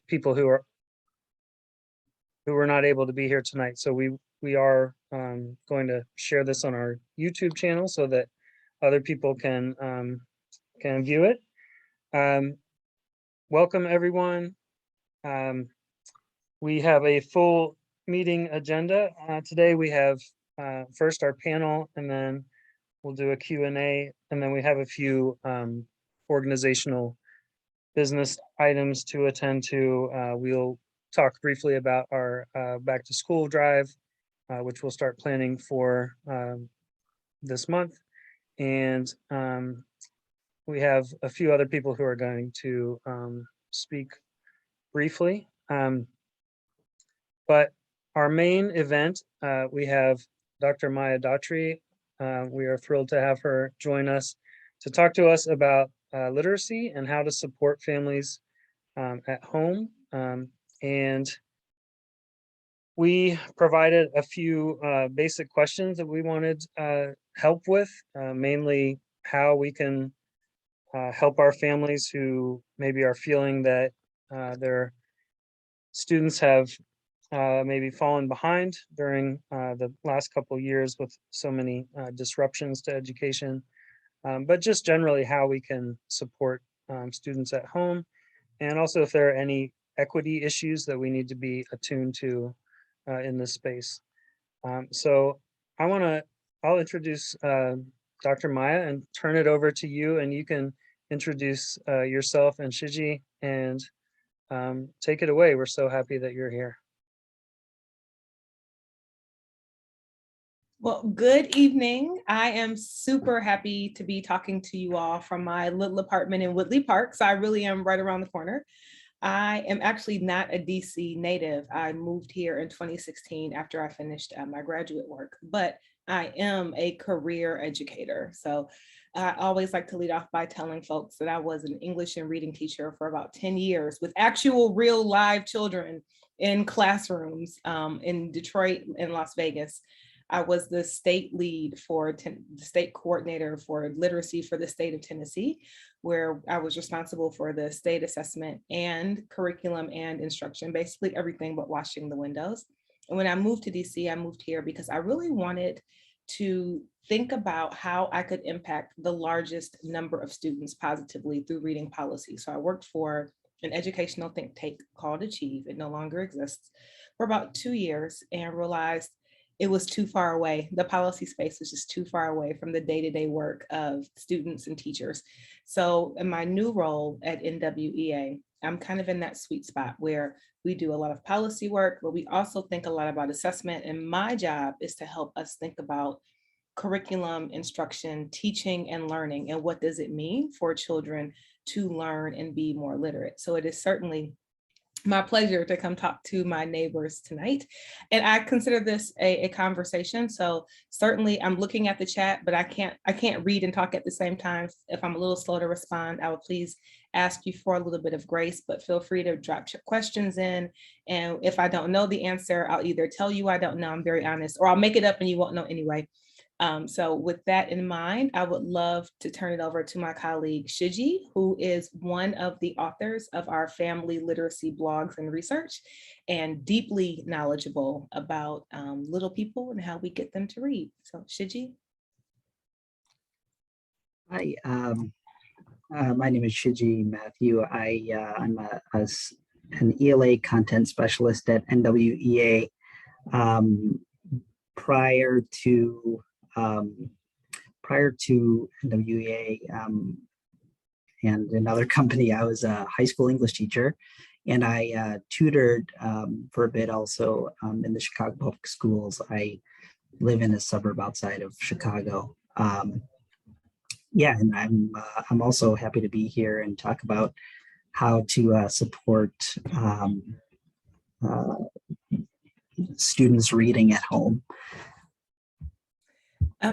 people who were not able to be here tonight. So we are going to share this on our YouTube channel so that other people can view it. Welcome everyone. We have a full meeting agenda. Today we have first our panel, and then we'll do a Q&A, and then we have a few organizational business items to attend to. We'll talk briefly about our back to school drive, which we'll start planning for this month. And we have a few other people who are going to speak briefly. But our main event, we have Dr. Miah Daughtery. We are thrilled to have her join us to talk to us about literacy and how to support families at home. And we provided a few basic questions that we wanted help with, mainly how we can help our families who maybe are feeling that their students have maybe fallen behind during the last couple of years with so many disruptions to education, but just generally how we can support students at home, and also if there are any equity issues that we need to be attuned to in this space. So I'll introduce Dr. Miah and turn it over to you, and you can introduce yourself and Shiji and take it away. We're so happy that you're here. Well, good evening. I am super happy to be talking to you all from my little apartment in Woodley Park. So I really am right around the corner. I am actually not a DC native. I moved here in 2016 after I finished my graduate work, but I am a career educator. So I always like to lead off by telling folks that I was an English and reading teacher for about 10 years with actual real live children in classrooms in Detroit and Las Vegas. I was the state lead for the state coordinator for literacy for the state of Tennessee, where I was responsible for the state assessment and curriculum and instruction, basically everything but washing the windows. And when I moved to DC, I moved here because I really wanted to think about how I could impact the largest number of students positively through reading policy. So I worked for an educational think tank called Achieve. It no longer exists, for about 2 years, and realized it was too far away. The policy space was just too far away from the day-to-day work of students and teachers. So in my new role at NWEA, I'm kind of in that sweet spot where we do a lot of policy work, but we also think a lot about assessment. And my job is to help us think about curriculum, instruction, teaching, and learning, and what does it mean for children to learn and be more literate. So it is certainly my pleasure to come talk to my neighbors tonight. And I consider this a conversation. So certainly I'm looking at the chat, but I can't read and talk at the same time. If I'm a little slow to respond, I would please ask you for a little bit of grace, but feel free to drop your questions in. And if I don't know the answer, I'll either tell you I don't know, I'm very honest, or I'll make it up and you won't know anyway. So with that in mind, I would love to turn it over to my colleague Shiji, who is one of the authors of our family literacy blogs and research, and deeply knowledgeable about little people and how we get them to read. So Shiji. Hi, my name is Shiji Mathew. I'm an ELA Content Specialist at NWEA. Prior to NWEA and another company, I was a high school English teacher, and I tutored for a bit also in the Chicago public schools. I live in a suburb outside of Chicago. Yeah, and I'm also happy to be here and talk about how to support students reading at home.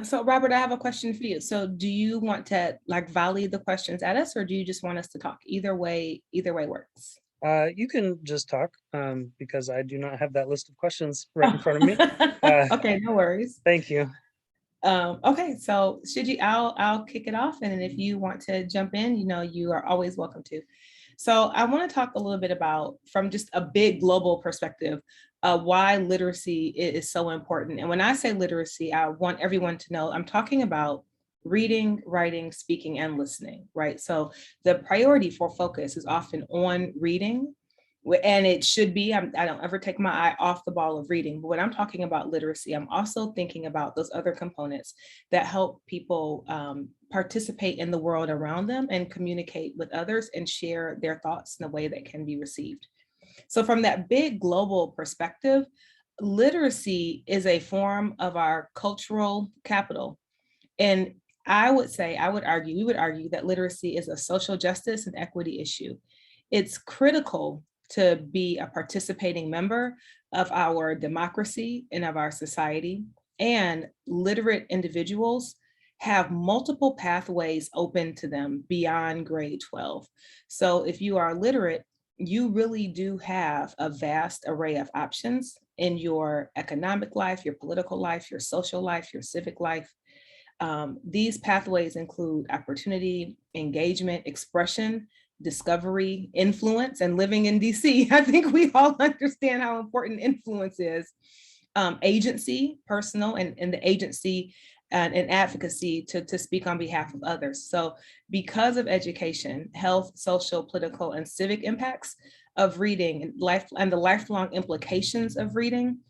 So Robert, I have a question for you. So do you want to volley the questions at us, or do you just want us to talk? Either way works. You can just talk because I do not have that list of questions right in front of me. Okay, no worries. Thank you. Okay, so Shiji, I'll kick it off, and then if you want to jump in, you are always welcome to. So I want to talk a little bit about, from just a big global perspective, why literacy is so important. And when I say literacy, I want everyone to know I'm talking about reading, writing, speaking, and listening, right? So the priority for focus is often on reading, and it should be. I don't ever take my eye off the ball of reading, but when I'm talking about literacy, I'm also thinking about those other components that help people participate in the world around them and communicate with others and share their thoughts in a way that can be received. So from that big global perspective, literacy is a form of our cultural capital. And I would argue, we would argue that literacy is a social justice and equity issue. It's critical to be a participating member of our democracy and of our society. And literate individuals have multiple pathways open to them beyond grade 12. So if you are literate, you really do have a vast array of options in your economic life, your political life, your social life, your civic life. These pathways include opportunity, engagement, expression, discovery, influence, and living in DC. I think we all understand how important influence is. Agency, personal, and the agency and advocacy to speak on behalf of others. So because of education, health, social, political, and civic impacts of reading and life and the lifelong implications of reading,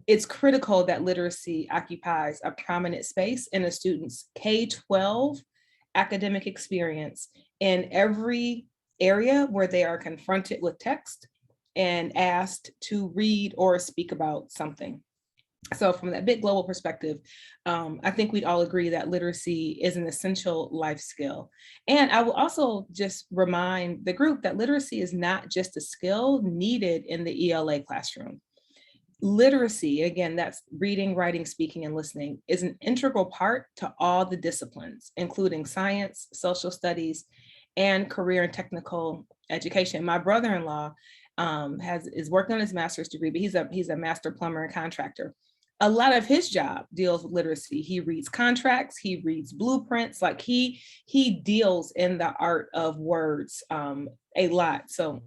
it's critical that literacy occupies a prominent space in a student's K-12 academic experience in every area where they are confronted with text and asked to read or speak about something. So from that big global perspective, I think we'd all agree that literacy is an essential life skill. And I will also just remind the group that literacy is not just a skill needed in the ELA classroom. Literacy, again, that's reading, writing, speaking, and listening, is an integral part to all the disciplines, including science, social studies, and career and technical education. My brother-in-law is working on his master's degree, but he's a master plumber and contractor. A lot of his job deals with literacy. He reads contracts, he reads blueprints, like he deals in the art of words a lot. So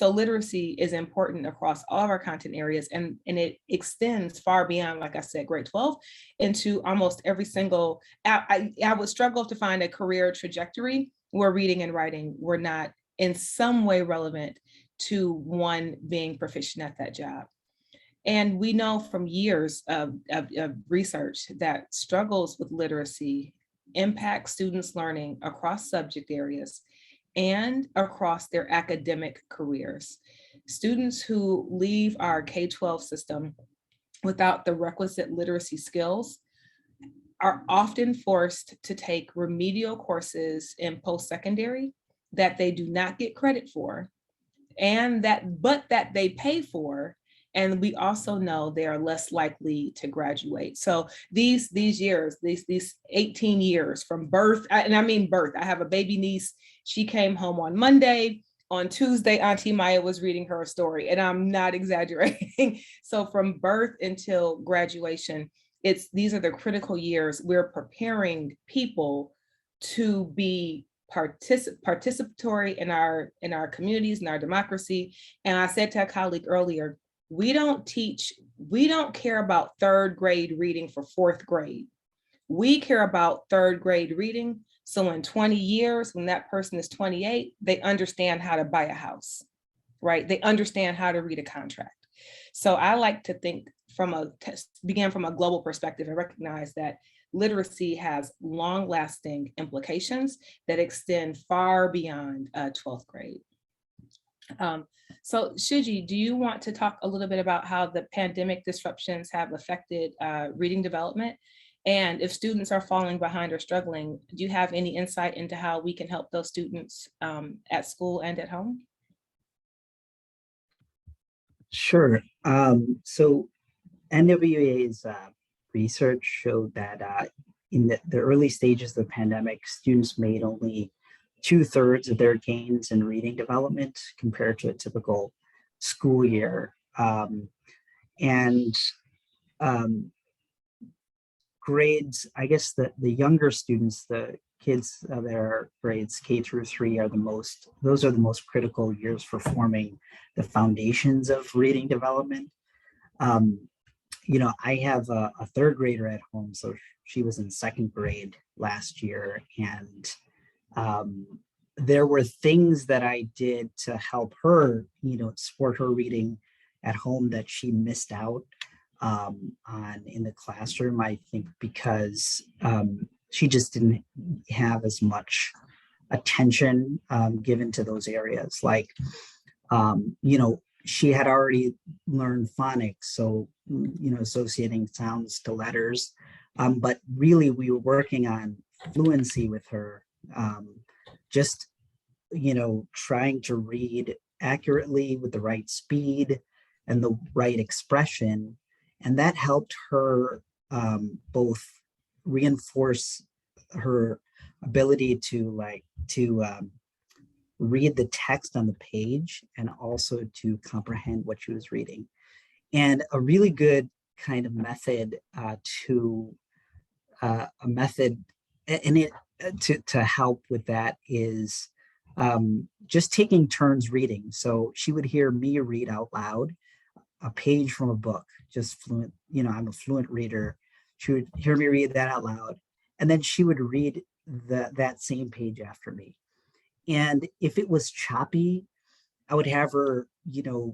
literacy is important across all of our content areas, and it extends far beyond, like I said, grade 12 into almost every single, I would struggle to find a career trajectory where reading and writing were not in some way relevant to one being proficient at that job. And we know from years of research that struggles with literacy impact students' learning across subject areas and across their academic careers. Students who leave our K-12 system without the requisite literacy skills are often forced to take remedial courses in post-secondary that they do not get credit for, and that they pay for. And we also know they are less likely to graduate. So these years, these 18 years from birth, and I mean birth, I have a baby niece. She came home on Monday. On Tuesday, Auntie Miah was reading her a story, and I'm not exaggerating. So from birth until graduation, these are the critical years. We're preparing people to be participatory in our communities, in our democracy. And I said to a colleague earlier, we don't care about third grade reading for fourth grade. We care about third grade reading. So in 20 years, when that person is 28, they understand how to buy a house, right? They understand how to read a contract. So I like to think begin from a global perspective and recognize that literacy has long-lasting implications that extend far beyond 12th grade. So Shiji, do you want to talk a little bit about how the pandemic disruptions have affected reading development? And if students are falling behind or struggling, do you have any insight into how we can help those students at school and at home? Sure. So NWEA's research showed that in the early stages of the pandemic, students made only 2/3 of their gains in reading development compared to a typical school year. grades, I guess the younger students, the kids that are grades K through 3 are those are the most critical years for forming the foundations of reading development. Um, I have a third grader at home, so she was in second grade last year, and there were things that I did to help her, support her reading at home that she missed out on in the classroom, I think, because she just didn't have as much attention given to those areas. Like, she had already learned phonics, so, associating sounds to letters. But really, we were working on fluency with her, just, trying to read accurately with the right speed and the right expression. And that helped her both reinforce her ability to read the text on the page and also to comprehend what she was reading. And a really good kind of method to help with that is just taking turns reading. So she would hear me read out loud a page from a book, just fluent, I'm a fluent reader. She would hear me read that out loud, and then she would read that same page after me. And if it was choppy, I would have her,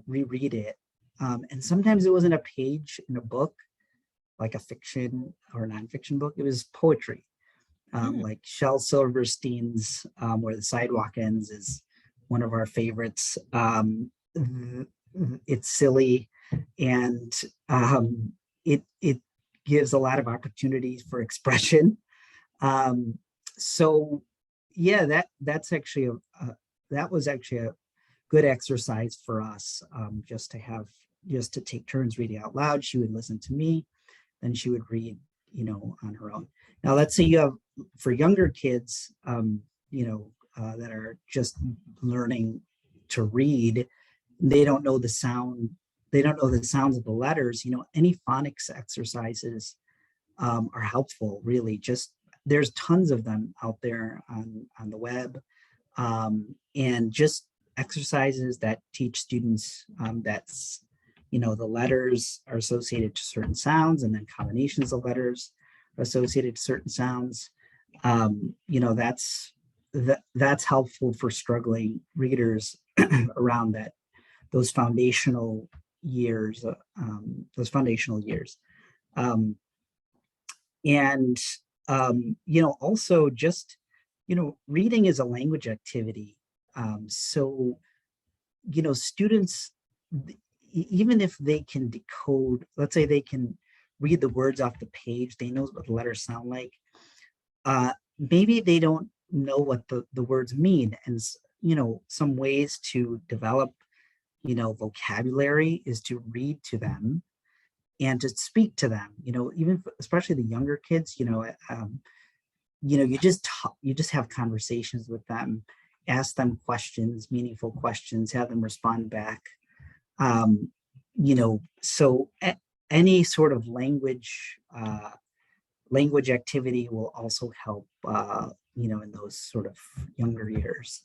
reread it. And sometimes it wasn't a page in a book, like a fiction or nonfiction book. It was poetry, like Shel Silverstein's Where the Sidewalk Ends is one of our favorites. It's silly, and it gives a lot of opportunities for expression. So yeah, that's actually that was actually a good exercise for us, just to take turns reading out loud. She would listen to me, then she would read, on her own. Now, let's say you have, for younger kids, that are just learning to read, they don't know the sound, they don't know the sounds of the letters. Any phonics exercises are helpful, really. Just there's tons of them out there on the web, and just exercises that teach students that's the letters are associated to certain sounds, and then combinations of letters are associated to certain sounds. That's helpful for struggling readers around those foundational years. Also just, reading is a language activity. So, students, even if they can decode, let's say they can read the words off the page, they know what the letters sound like. Maybe they don't know what the words mean. And, some ways to develop, vocabulary is to read to them and to speak to them, even especially the younger kids, you just have conversations with them, ask them questions, meaningful questions, have them respond back. So any sort of language activity will also help, in those sort of younger years.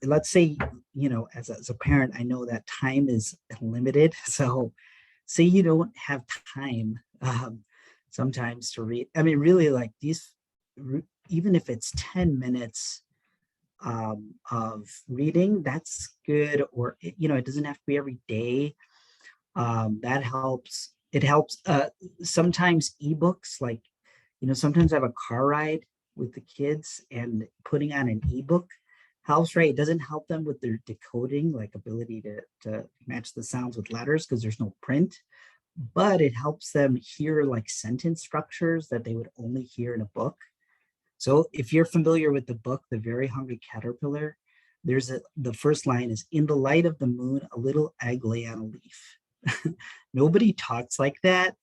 Let's say, as a parent, I know that time is limited. So say you don't have time sometimes to read. I mean, really, like these, even if it's 10 minutes of reading, that's good. Or, it doesn't have to be every day. That helps. It helps. Sometimes ebooks, like, sometimes I have a car ride with the kids, and putting on an ebook helps, right? It doesn't help them with their decoding, like ability to match the sounds with letters, because there's no print, but it helps them hear like sentence structures that they would only hear in a book. So if you're familiar with the book, The Very Hungry Caterpillar, the first line is, "In the light of the moon, a little egg lay on a leaf." Nobody talks like that.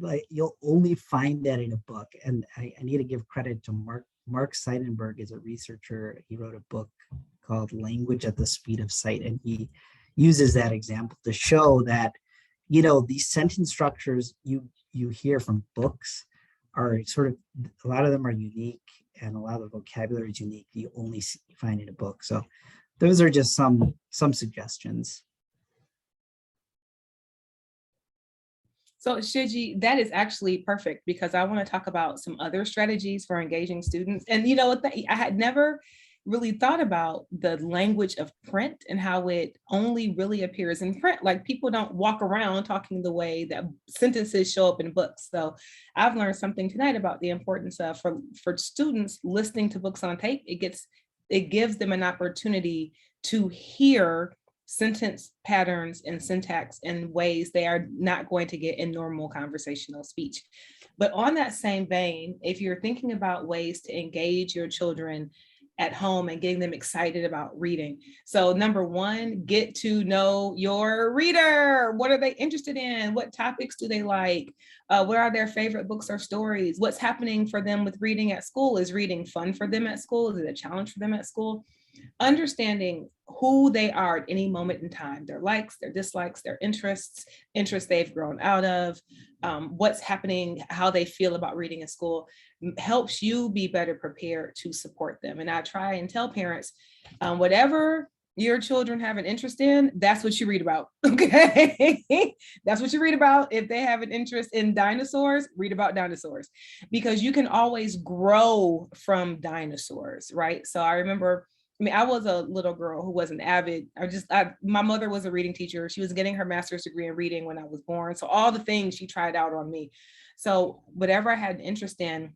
Like, you'll only find that in a book. And I need to give credit to Mark Seidenberg is a researcher. He wrote a book called Language at the Speed of Sight, and he uses that example to show that, you know, these sentence structures you hear from books are sort of, a lot of them are unique, and a lot of the vocabulary is unique. You only find in a book. So those are just some suggestions. So Shiji, that is actually perfect, because I want to talk about some other strategies for engaging students. And you know, I had never really thought about the language of print and how it only really appears in print. Like, people don't walk around talking the way that sentences show up in books. So I've learned something tonight about the importance of, for students listening to books on tape. It gives them an opportunity to hear sentence patterns and syntax in ways they are not going to get in normal conversational speech. But on that same vein, if you're thinking about ways to engage your children at home and getting them excited about reading. So number one, get to know your reader. What are they interested in? What topics do they like? What are their favorite books or stories? What's happening for them with reading at school? Is reading fun for them at school? Is it a challenge for them at school? Understanding who they are at any moment in time, their likes, their dislikes, their interests they've grown out of, what's happening, how they feel about reading in school, helps you be better prepared to support them. And I try and tell parents, whatever your children have an interest in, that's what you read about, okay? That's what you read about. If they have an interest in dinosaurs, read about dinosaurs, because you can always grow from dinosaurs, right? So I remember, I was a little girl who was an avid, my mother was a reading teacher. She was getting her master's degree in reading when I was born. So all the things she tried out on me. So whatever I had an interest in,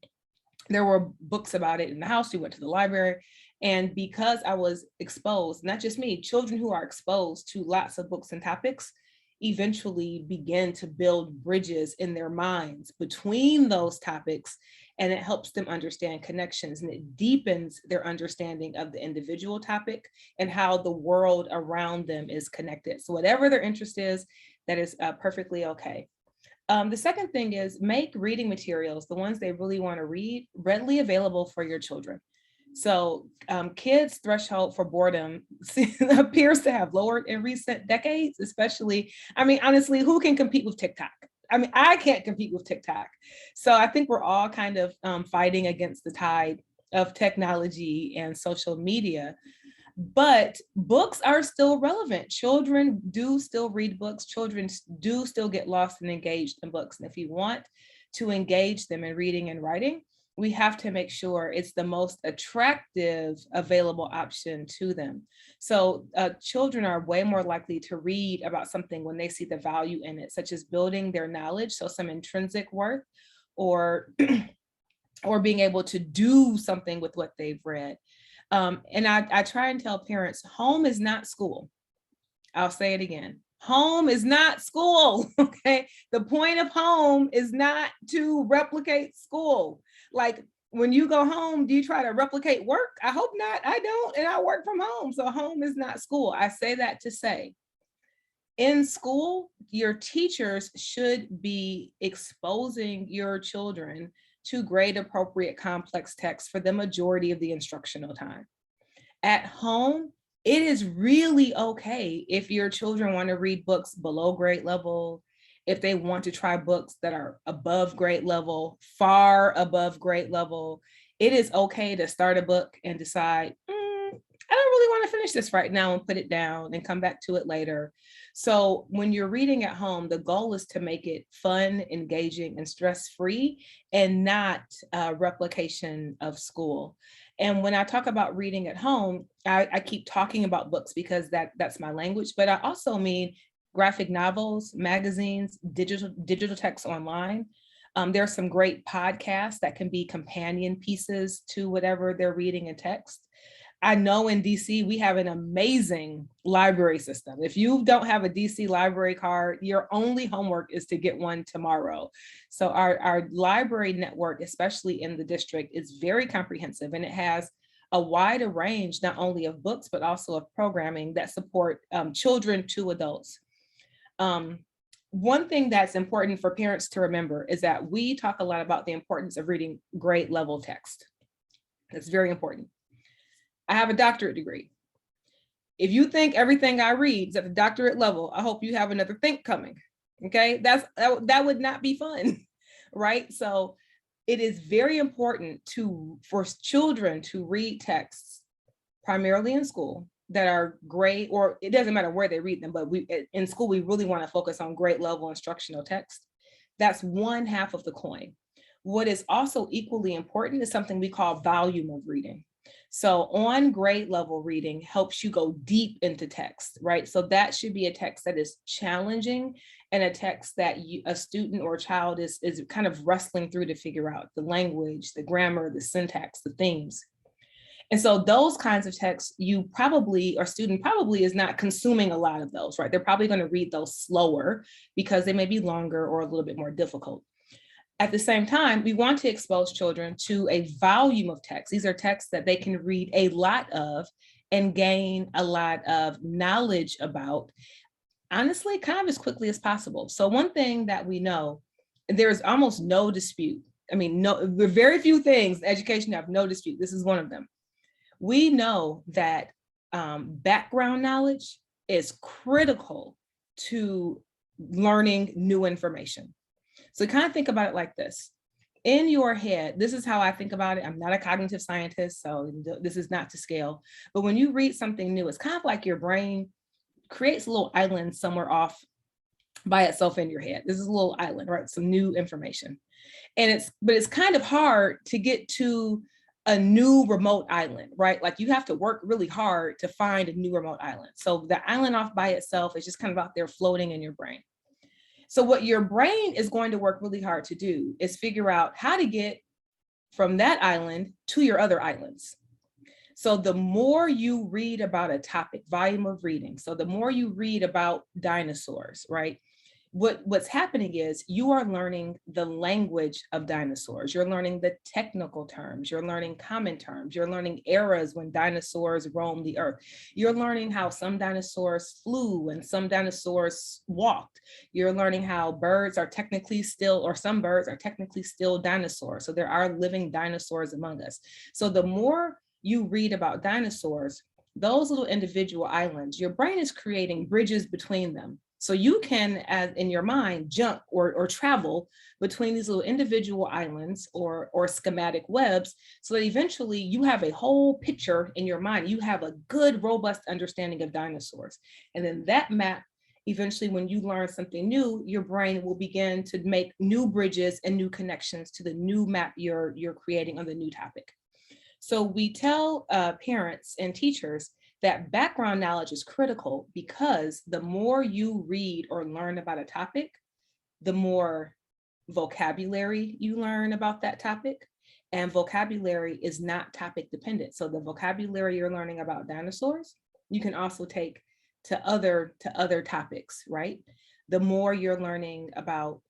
there were books about it in the house. We went to the library. And because I was exposed, not just me, children who are exposed to lots of books and topics eventually begin to build bridges in their minds between those topics. And it helps them understand connections, and it deepens their understanding of the individual topic and how the world around them is connected. So whatever their interest is, that is perfectly okay. The second thing is, make reading materials, the ones they really want to read, readily available for your children. So kids' threshold for boredom appears to have lowered in recent decades, especially, honestly, who can compete with TikTok? I can't compete with TikTok. So I think we're all kind of fighting against the tide of technology and social media, but books are still relevant. Children do still read books. Children do still get lost and engaged in books. And if you want to engage them in reading and writing, we have to make sure it's the most attractive available option to them. So children are way more likely to read about something when they see the value in it, such as building their knowledge, so some intrinsic worth, or or being able to do something with what they've read. And I try and tell parents, home is not school. I'll say it again. Home is not school, okay? The point of home is not to replicate school. Like, when you go home, do you try to replicate work? I hope not. I don't, and I work from home. So home is not school. I say that to say, in school, your teachers should be exposing your children to grade appropriate complex text for the majority of the instructional time. At home, it is really okay if your children want to read books below grade level, if they want to try books that are above grade level, far above grade level. It is okay to start a book and decide, I don't really want to finish this right now, and put it down and come back to it later. So when you're reading at home, the goal is to make it fun, engaging, and stress-free, and not a replication of school. And when I talk about reading at home, I keep talking about books because that's my language, but I also mean graphic novels, magazines, digital text online. There are some great podcasts that can be companion pieces to whatever they're reading in text. I know in DC, we have an amazing library system. If you don't have a DC library card, your only homework is to get one tomorrow. So our library network, especially in the district, is very comprehensive, and it has a wider range, not only of books, but also of programming that support children to adults. One thing that's important for parents to remember is that we talk a lot about the importance of reading grade level text. That's very important. I have a doctorate degree. if you think everything I read is at the doctorate level, I hope you have another think coming. Okay, that would not be fun, right? So it is very important for children to read texts primarily in school that are great, or it doesn't matter where they read them, but in school, we really want to focus on grade level instructional text. That's one half of the coin. What is also equally important is something we call volume of reading. So on grade level reading helps you go deep into text, right? So that should be a text that is challenging and a text that a student or a child is kind of wrestling through to figure out the language, the grammar, the syntax, the themes. And so those kinds of texts, student probably is not consuming a lot of those, right? They're probably going to read those slower because they may be longer or a little bit more difficult. At the same time, we want to expose children to a volume of text. These are texts that they can read a lot of and gain a lot of knowledge about, honestly, kind of as quickly as possible. So one thing that we know, there's almost no dispute. I mean, very few things in education have no dispute. This is one of them. We know that background knowledge is critical to learning new information. So kind of think about it like this. In your head, this is how I think about it. I'm not a cognitive scientist, so this is not to scale. But when you read something new, it's kind of like your brain creates a little island somewhere off by itself in your head. This is a little island, right? Some new information. But it's kind of hard to get to a new remote island, right? Like you have to work really hard to find a new remote island. So the island off by itself is just kind of out there floating in your brain. So what your brain is going to work really hard to do is figure out how to get from that island to your other islands. So the more you read about a topic, volume of reading, so the more you read about dinosaurs, right? What's happening is you are learning the language of dinosaurs. You're learning the technical terms. You're learning common terms. You're learning eras when dinosaurs roamed the earth. You're learning how some dinosaurs flew and some dinosaurs walked. You're learning how birds are technically still, or some birds are technically still dinosaurs. So there are living dinosaurs among us. So the more you read about dinosaurs, those little individual islands, your brain is creating bridges between them. So you can, as in your mind, jump or travel between these little individual islands or schematic webs, so that eventually you have a whole picture in your mind. You have a good, robust understanding of dinosaurs. And then that map, eventually when you learn something new, your brain will begin to make new bridges and new connections to the new map you're creating on the new topic. So we tell parents and teachers that background knowledge is critical, because the more you read or learn about a topic, the more vocabulary you learn about that topic. And vocabulary is not topic dependent. So the vocabulary you're learning about dinosaurs, you can also take to other topics, right? The more you're learning about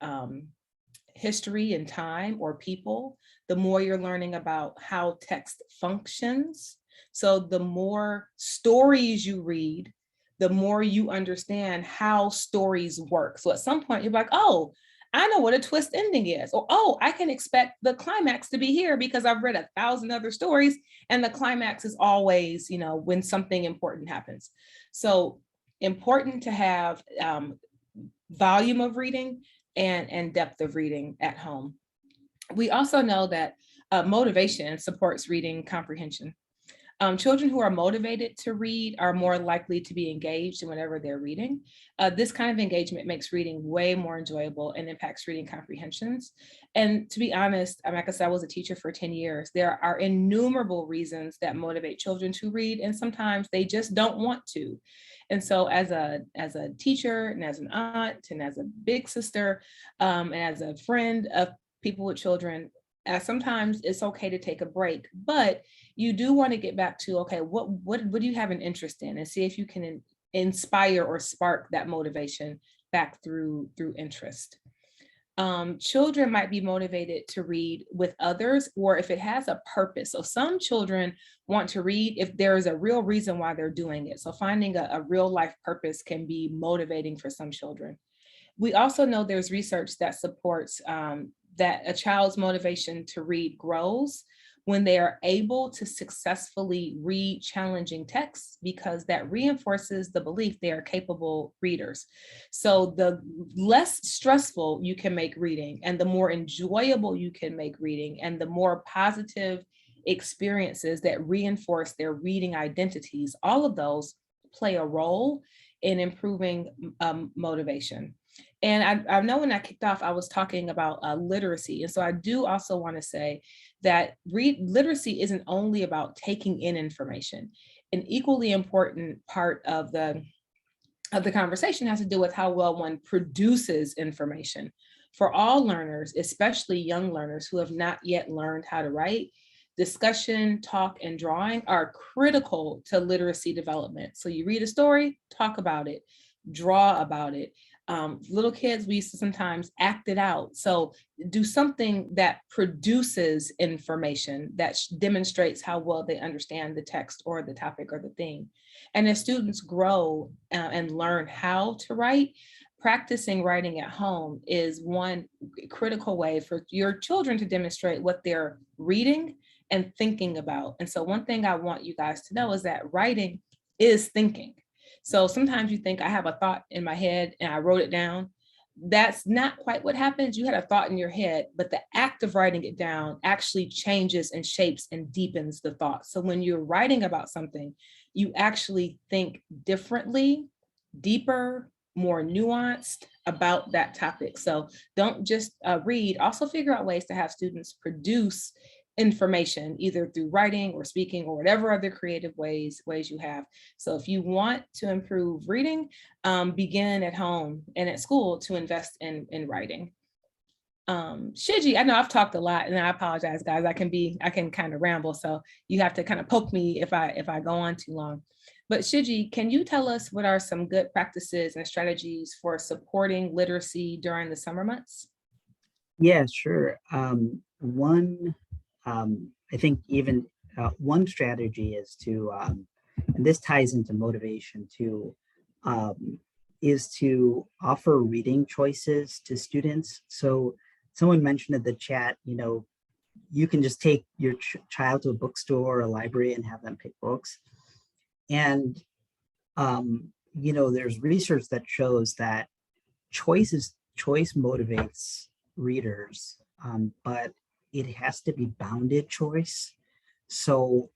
history and time or people, the more you're learning about how text functions. So the more stories you read, the more you understand how stories work. So at some point you're like, oh, I know what a twist ending is, or, oh, I can expect the climax to be here because I've read 1,000 other stories and the climax is always, when something important happens. So important to have volume of reading and depth of reading at home. We also know that motivation supports reading comprehension. Children who are motivated to read are more likely to be engaged in whatever they're reading. This kind of engagement makes reading way more enjoyable and impacts reading comprehensions. And to be honest, like I said, I was a teacher for 10 years. There are innumerable reasons that motivate children to read, and sometimes they just don't want to. And so as a teacher and as an aunt and as a big sister and as a friend of people with children, sometimes it's okay to take a break, but you do want to get back to, okay, what do you have an interest in, and see if you can inspire or spark that motivation back through interest. Children might be motivated to read with others, or if it has a purpose. So some children want to read if there is a real reason why they're doing it. So finding a real life purpose can be motivating for some children. We also know there's research that supports that a child's motivation to read grows when they are able to successfully read challenging texts, because that reinforces the belief they are capable readers. So the less stressful you can make reading, and the more enjoyable you can make reading, and the more positive experiences that reinforce their reading identities, all of those play a role in improving motivation. And I know when I kicked off, I was talking about literacy. And so I do also want to say that literacy isn't only about taking in information. An equally important part of the conversation has to do with how well one produces information. For all learners, especially young learners who have not yet learned how to write, discussion, talk, and drawing are critical to literacy development. So you read a story, talk about it, draw about it. Little kids, we used to sometimes act it out. So do something that produces information that demonstrates how well they understand the text or the topic or the theme. And as students grow and learn how to write, practicing writing at home is one critical way for your children to demonstrate what they're reading and thinking about. And so one thing I want you guys to know is that writing is thinking. So sometimes you think I have a thought in my head and I wrote it down. That's not quite what happens. You had a thought in your head, but the act of writing it down actually changes and shapes and deepens the thought. So when you're writing about something, you actually think differently, deeper, more nuanced about that topic. So don't just read, also figure out ways to have students produce information, either through writing or speaking or whatever other creative ways you have. So if you want to improve reading, begin at home and at school to invest in writing. Shiji, I know I've talked a lot and I apologize, guys. I can kind of ramble. So you have to kind of poke me if I go on too long. But Shiji, can you tell us what are some good practices and strategies for supporting literacy during the summer months? Yeah, sure. I think even one strategy is to, and this ties into motivation too, is to offer reading choices to students. So someone mentioned in the chat, you can just take your child to a bookstore or a library and have them pick books. And, there's research that shows that choice motivates readers, but it has to be bounded choice. So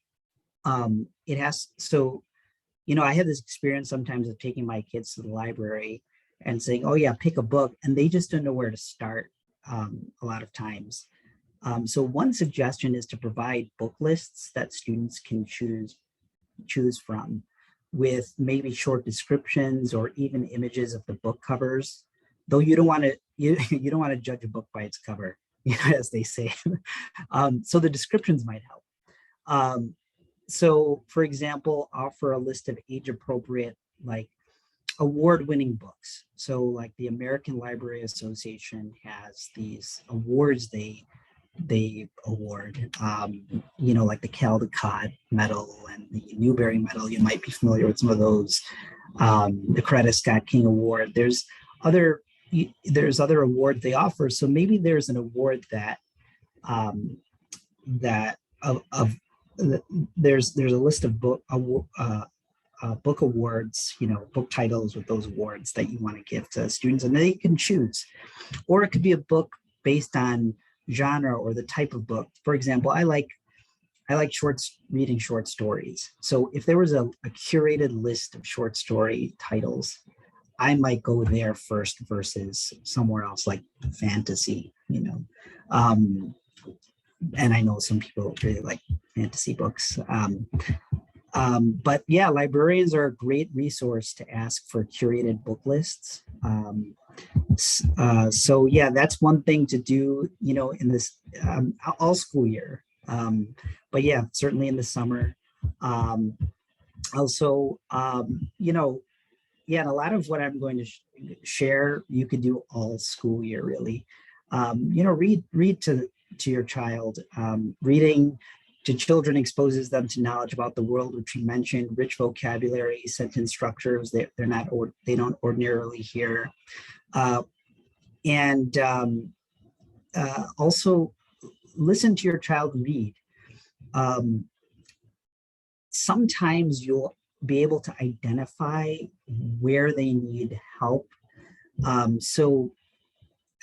I have this experience sometimes of taking my kids to the library and saying, oh yeah, pick a book. And they just don't know where to start a lot of times. So one suggestion is to provide book lists that students can choose from, with maybe short descriptions or even images of the book covers. Though you don't want to judge a book by its cover, as they say. So the descriptions might help. So for example, offer a list of age-appropriate, like award-winning books. So like the American Library Association has these awards they award, like the Caldecott Medal and the Newbery Medal. You might be familiar with some of those. The Coretta Scott King Award. There's other awards they offer. So maybe there's an award that there's a list of book awards, book titles with those awards that you want to give to students, and they can choose. Or it could be a book based on genre or the type of book. For example, I like reading short stories. So if there was a curated list of short story titles, I might go there first versus somewhere else like fantasy, and I know some people really like fantasy books. But yeah, librarians are a great resource to ask for curated book lists. So yeah, that's one thing to do, in this all school year. But yeah, certainly in the summer. Also, and a lot of what I'm going to share, you could do all school year, really. Read to your child. Reading to children exposes them to knowledge about the world, which you mentioned, rich vocabulary, sentence structures they don't ordinarily hear. Also listen to your child read. sometimes you'll be able to identify where they need help.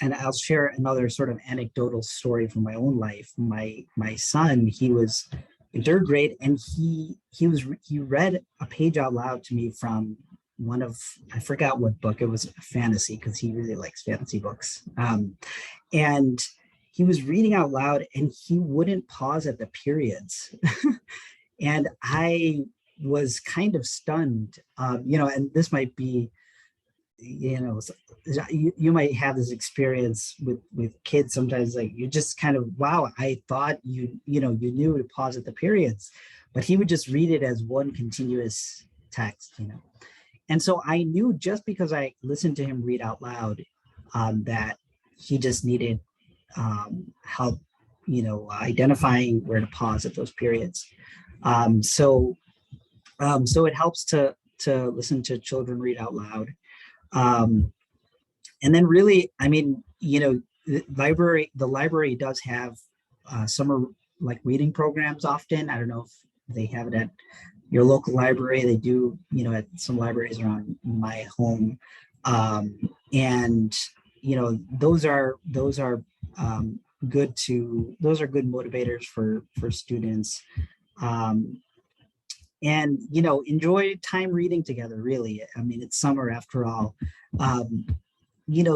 And I'll share another sort of anecdotal story from my own life. My son, he was in third grade, and he read a page out loud to me from one of, I forgot what book. It was fantasy, because he really likes fantasy books. And he was reading out loud, and he wouldn't pause at the periods. And I was kind of stunned, and this might be, you might have this experience with kids sometimes, like you just kind of, wow, I thought you knew to pause at the periods, but he would just read it as one continuous text. And so I knew, just because I listened to him read out loud, that he just needed help, identifying where to pause at those periods. So it helps to listen to children read out loud. And then really, I mean, the library does have summer like reading programs often. I don't know if they have it at your local library. They do, at some libraries around my home. And, those are good motivators for students. And enjoy time reading together, really. I mean, it's summer after all.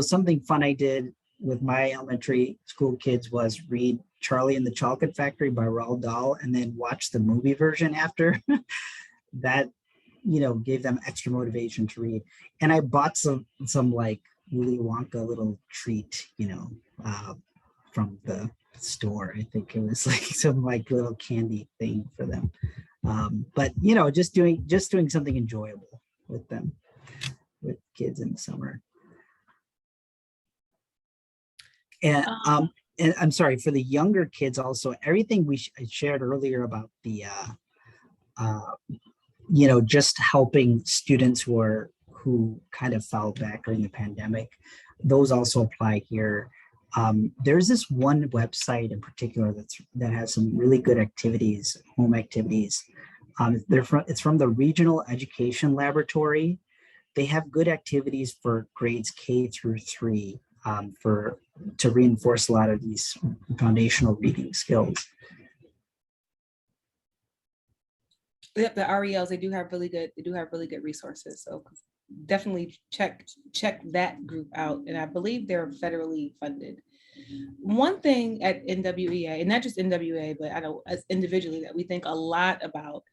Something fun I did with my elementary school kids was read Charlie and the Chocolate Factory by Roald Dahl, and then watch the movie version after. That gave them extra motivation to read. And I bought some like Willy Wonka little treat, from the store. I think it was like some like little candy thing for them. But just doing something enjoyable with them, with kids in the summer. And I'm sorry, for the younger kids also, everything I shared earlier about the just helping students who kind of fell back during the pandemic, those also apply here. There's this one website in particular that has some really good activities, home activities. It's from the Regional Education Laboratory. They have good activities for grades K through 3 to reinforce a lot of these foundational reading skills. Yep, the RELs, they do have really good resources. So definitely check that group out. And I believe they're federally funded. One thing at NWEA, and not just NWEA, but I know as individually, that we think a lot about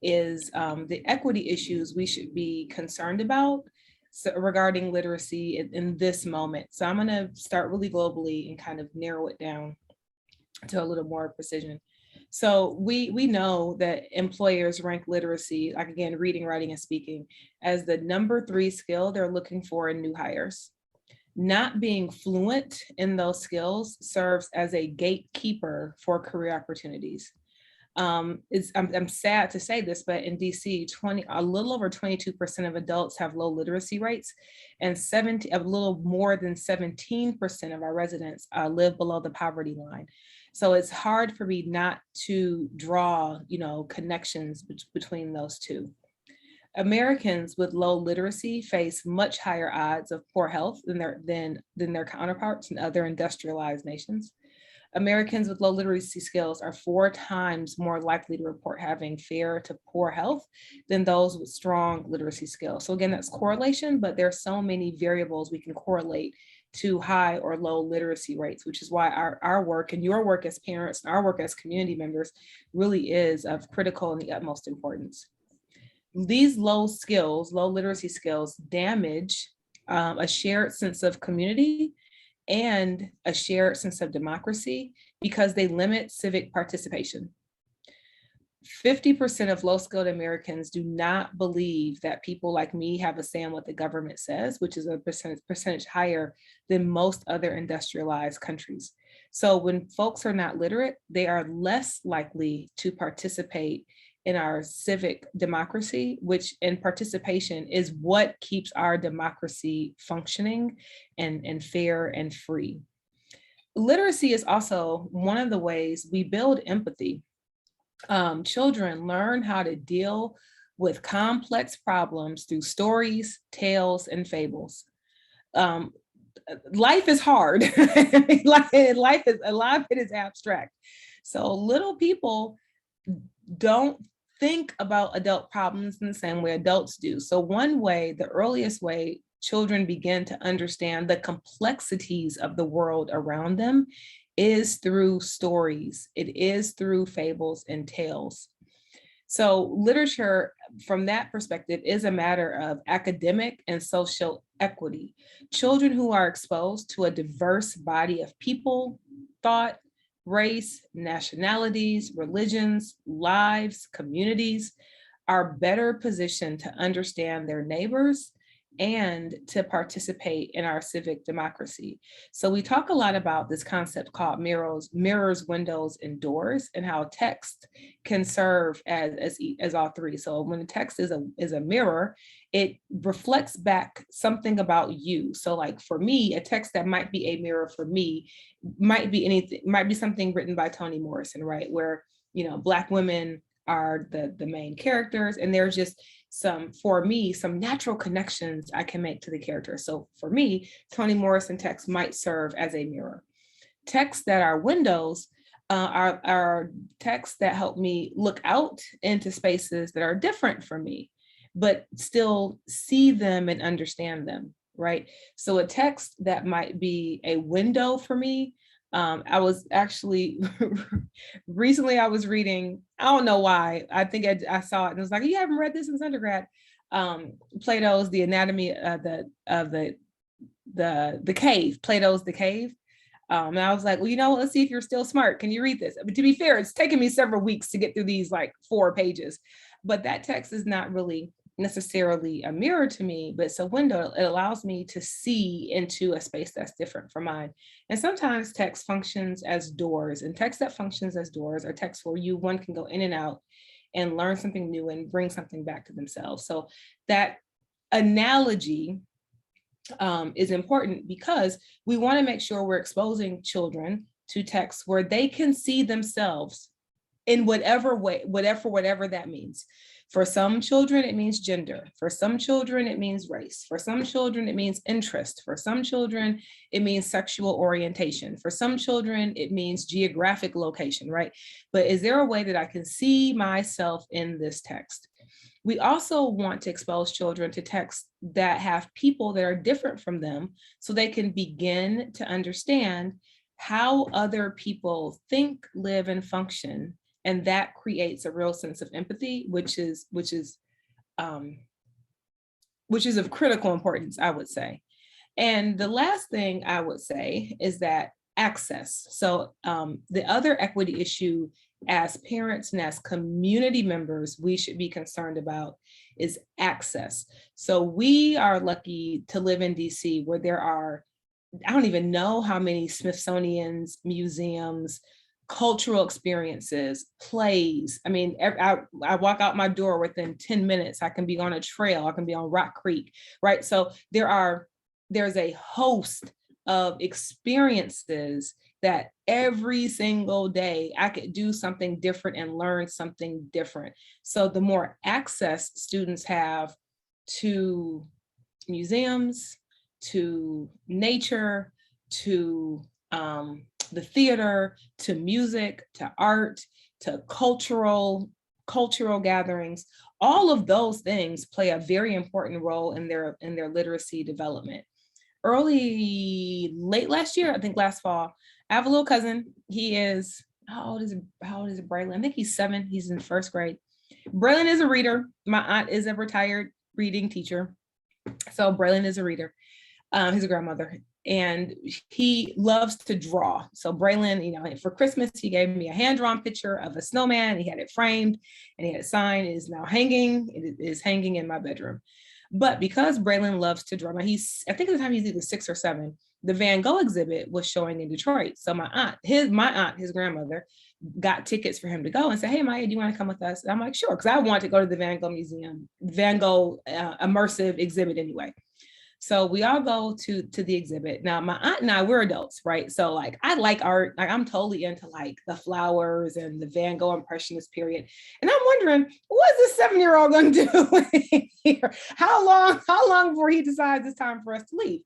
is the equity issues we should be concerned about regarding literacy in this moment. So I'm going to start really globally and kind of narrow it down to a little more precision. So we know that employers rank literacy, like again, reading, writing, and speaking, as the number 3 skill they're looking for in new hires. Not being fluent in those skills serves as a gatekeeper for career opportunities. I'm sad to say this, but in DC, a little over 22% of adults have low literacy rates, and a little more than 17% of our residents live below the poverty line. So it's hard for me not to draw, connections between those two. Americans with low literacy face much higher odds of poor health than their counterparts in other industrialized nations. Americans with low literacy skills are 4 times more likely to report having fair to poor health than those with strong literacy skills. So again, that's correlation, but there's so many variables we can correlate to high or low literacy rates, which is why our work and your work as parents and our work as community members really is of critical and the utmost importance. These low literacy skills damage a shared sense of community and a shared sense of democracy because they limit civic participation. 50% of low-skilled Americans do not believe that people like me have a say in what the government says, which is a percentage higher than most other industrialized countries. So when folks are not literate, they are less likely to participate in our civic democracy, which in participation is what keeps our democracy functioning and fair and free. Literacy is also one of the ways we build empathy. children learn how to deal with complex problems through stories, tales, and fables. Um, Life is hard. life is, a lot of it is abstract. So little people don't think about adult problems in the same way adults do. So one way, the earliest way children begin to understand the complexities of the world around them is through stories. It is through fables and tales. So literature from that perspective is a matter of academic and social equity. Children who are exposed to a diverse body of people, thought, race, nationalities, religions, lives, communities are better positioned to understand their neighbors and to participate in our civic democracy. So we talk a lot about this concept called mirrors, windows, and doors, and how text can serve as all three. So when the text is a mirror, it reflects back something about you. So like for me, a text that might be a mirror for me might be something written by Toni Morrison, right? Where, Black women are the main characters, and there's just some natural connections I can make to the character. So for me, Toni Morrison text might serve as a mirror. Texts that are windows are texts that help me look out into spaces that are different from me, but still see them and understand them, right? So a text that might be a window for me. I was actually recently I was reading, I don't know why, I think I saw it and it was like, you haven't read this since undergrad. Plato's The Anatomy of the Cave, Plato's The Cave. And I was like, well, let's see if you're still smart. Can you read this? But to be fair, it's taken me several weeks to get through these like 4 pages, but that text is not really necessarily a mirror to me, but it's a window. It allows me to see into a space that's different from mine. And sometimes text functions as doors, and text that functions as doors are texts where one can go in and out and learn something new and bring something back to themselves. So that analogy is important because we want to make sure we're exposing children to texts where they can see themselves in whatever way, whatever that means. For some children, it means gender. For some children, it means race. For some children, it means interest. For some children, it means sexual orientation. For some children, it means geographic location, right? But is there a way that I can see myself in this text? We also want to expose children to texts that have people that are different from them so they can begin to understand how other people think, live, and function. And that creates a real sense of empathy, which is of critical importance, I would say. And the last thing I would say is that access. So the other equity issue as parents and as community members we should be concerned about is access. So we are lucky to live in DC where there are, I don't even know how many Smithsonian's, museums, cultural experiences, plays. I mean, I walk out my door within 10 minutes. I can be on a trail. I can be on Rock Creek, right? So there's a host of experiences that every single day I could do something different and learn something different. So the more access students have to museums, to nature, to the theater, to music, to art, to cultural gatherings, all of those things play a very important role in their literacy development. Late last year, I think last fall, I have a little cousin. He is, how old is Braylon? I think he's 7. He's in 1st grade. Braylon is a reader. My aunt is a retired reading teacher. So Braylon is a reader. He's a grandmother. And he loves to draw. So Braylon, for Christmas, he gave me a hand-drawn picture of a snowman. He had it framed and he had it signed. It is now hanging. It is hanging in my bedroom. But because Braylon loves to draw, I think at the time he's either 6 or 7, the Van Gogh exhibit was showing in Detroit. So my aunt, his grandmother, got tickets for him to go and said, hey, Miah, do you want to come with us? And I'm like, sure, because I wanted to go to the Van Gogh Museum, Van Gogh immersive exhibit anyway. So we all go to the exhibit. Now, my aunt and I, we're adults, right? So like, I like art, like I'm totally into like the flowers and the Van Gogh Impressionist period. And I'm wondering, what is this 7-year-old gonna do here? How long before he decides it's time for us to leave?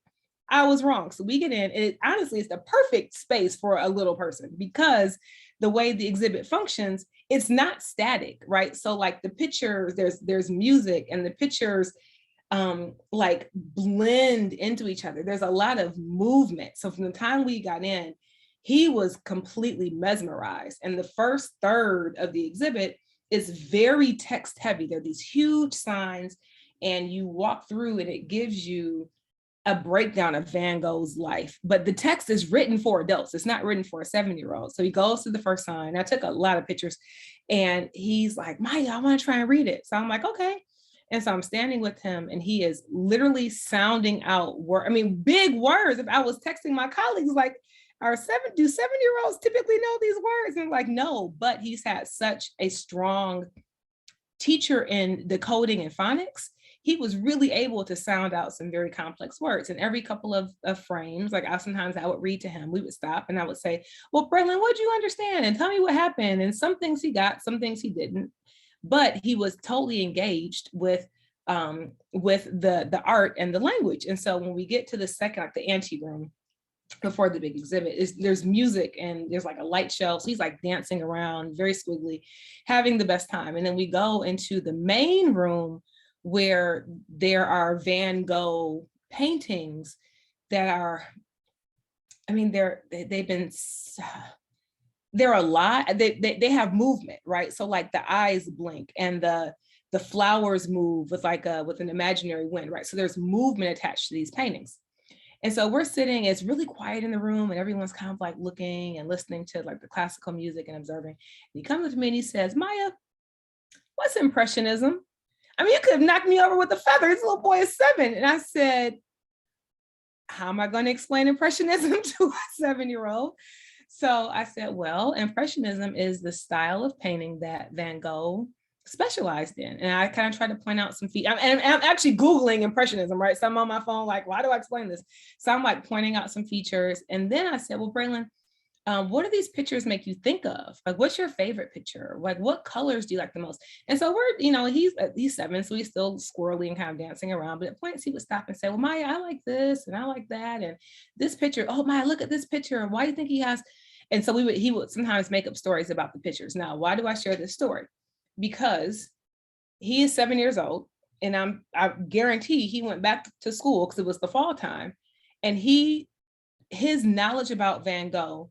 I was wrong. So we get in, and it honestly is the perfect space for a little person, because the way the exhibit functions, it's not static, right? So like the pictures, there's music, and the pictures like blend into each other. There's a lot of movement. So from the time we got in, he was completely mesmerized. And the first third of the exhibit is very text heavy. There are these huge signs, and you walk through and it gives you a breakdown of Van Gogh's life, but the text is written for adults. It's not written for a 7-year-old. So he goes to the first sign. I took a lot of pictures, and he's like, Miah, I want to try and read it. So I'm like, okay. And so I'm standing with him, and he is literally sounding out big words. If I was texting my colleagues, like, do 7-year-olds typically know these words? And I'm like, no, but he's had such a strong teacher in decoding and phonics. He was really able to sound out some very complex words. And every couple of frames, like sometimes I would read to him, we would stop and I would say, well, Braylon, what did you understand? And tell me what happened. And some things he got, some things he didn't. But he was totally engaged with the art and the language. And so when we get to the second, like the anteroom before the big exhibit, there's music and there's like a light show. So he's like dancing around, very squiggly, having the best time. And then we go into the main room where there are Van Gogh paintings that are, they're a lot. They have movement, right? So like the eyes blink and the flowers move with an imaginary wind, right? So there's movement attached to these paintings. And so we're sitting, it's really quiet in the room, and everyone's kind of like looking and listening to like the classical music and observing. And he comes to me and he says, Miah, what's Impressionism? You could have knocked me over with a feather. This little boy is 7. And I said, how am I going to explain Impressionism to a 7-year-old? So I said, well, Impressionism is the style of painting that Van Gogh specialized in. And I kind of tried to point out some feet. I'm actually Googling Impressionism, right? So I'm on my phone, like, why do I explain this? So I'm like pointing out some features. And then I said, well, Braylon, what do these pictures make you think of? Like, what's your favorite picture? Like, what colors do you like the most? And so we're, he's 7, so he's still squirrely and kind of dancing around. But at points he would stop and say, well, Miah, I like this and I like that. And this picture, oh, Miah, look at this picture. Why do you think he has? And so he would sometimes make up stories about the pictures. Now, why do I share this story? Because he is 7 years old, and I guarantee he went back to school because it was the fall time. And his knowledge about Van Gogh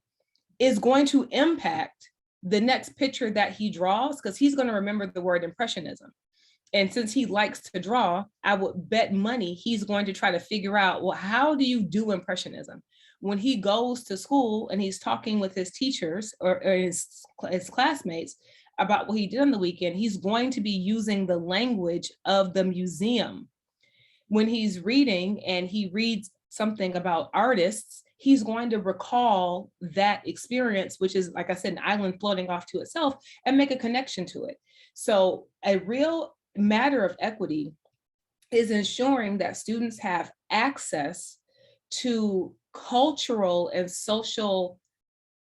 is going to impact the next picture that he draws, because he's going to remember the word Impressionism. And since he likes to draw, I would bet money he's going to try to figure out, well, how do you do Impressionism? When he goes to school and he's talking with his teachers or his classmates about what he did on the weekend, he's going to be using the language of the museum. When he's reading and he reads something about artists, he's going to recall that experience, which is, like I said, an island floating off to itself, and make a connection to it. So a real matter of equity is ensuring that students have access to cultural and social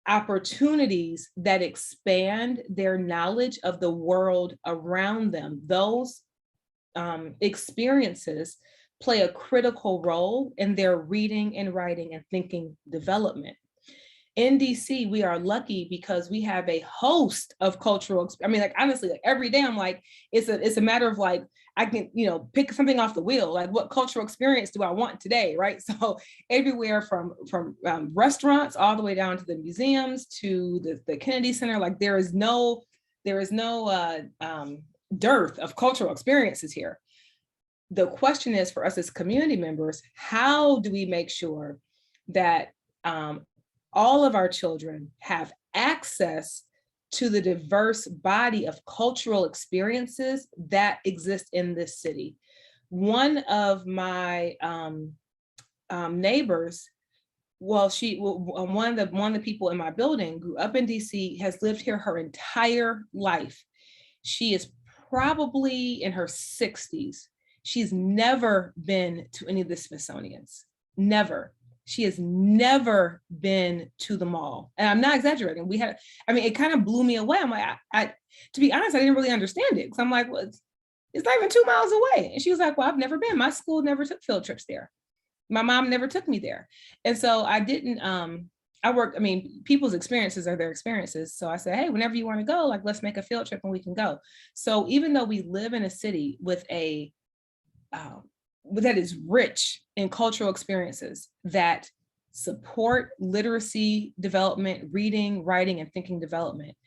opportunities that expand their knowledge of the world around them. Those experiences play a critical role in their reading and writing and thinking development. In DC, we are lucky because we have a host of cultural, honestly, like every day I'm like, it's a matter of like, I can, pick something off the wheel, like what cultural experience do I want today, right? So everywhere from restaurants all the way down to the museums to the Kennedy Center, like there is no dearth of cultural experiences here. The question is for us as community members, how do we make sure that all of our children have access to the diverse body of cultural experiences that exist in this city? One of my neighbors, one of the people in my building grew up in DC, has lived here her entire life. She is probably in her 60s. She's never been to any of the Smithsonian's, never. She has never been to the mall. And I'm not exaggerating. It kind of blew me away. I'm like, to be honest, I didn't really understand it. Because I'm like, well, it's not even 2 miles away. And she was like, well, I've never been. My school never took field trips there. My mom never took me there. And so I didn't, people's experiences are their experiences. So I said, hey, whenever you want to go, like, let's make a field trip and we can go. So even though we live in a city with that is rich in cultural experiences that support literacy development, reading, writing, and thinking development,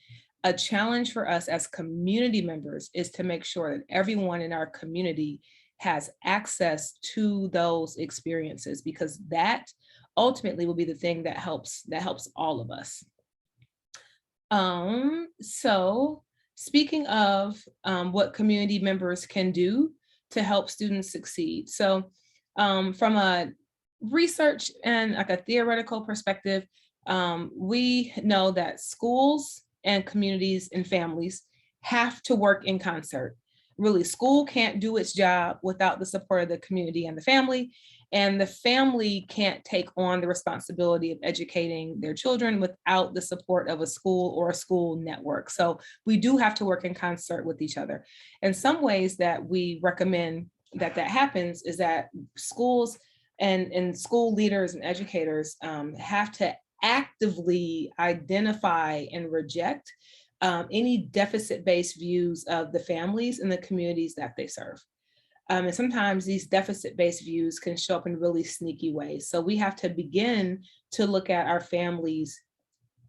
a challenge for us as community members is to make sure that everyone in our community has access to those experiences, because that ultimately will be the thing that helps all of us. So speaking of what community members can do to help students succeed. So from a research and like a theoretical perspective, we know that schools and communities and families have to work in concert. Really, school can't do its job without the support of the community and the family can't take on the responsibility of educating their children without the support of a school or a school network. So we do have to work in concert with each other. And some ways that we recommend that happens is that schools and school leaders and educators have to actively identify and reject any deficit-based views of the families and the communities that they serve. And sometimes these deficit-based views can show up in really sneaky ways. So we have to begin to look at our families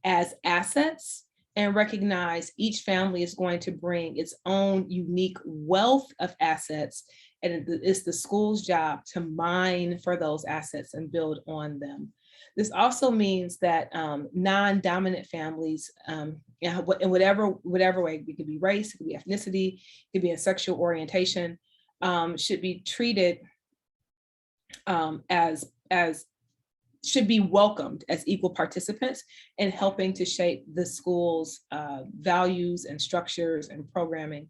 as assets and recognize each family is going to bring its own unique wealth of assets. And it's the school's job to mine for those assets and build on them. This also means that non-dominant families, in whatever way, it could be race, it could be ethnicity, it could be a sexual orientation, should be treated should be welcomed as equal participants in helping to shape the school's values and structures and programming.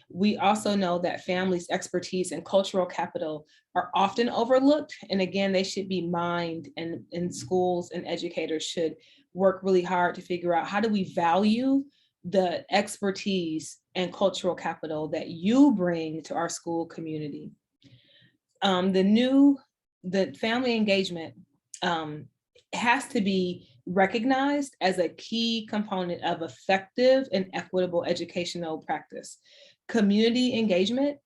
We also know that families' expertise and cultural capital are often overlooked. And again, they should be mined, and schools and educators should work really hard to figure out, how do we value the expertise and cultural capital that you bring to our school community. The family engagement has to be recognized as a key component of effective and equitable educational practice. Community engagement,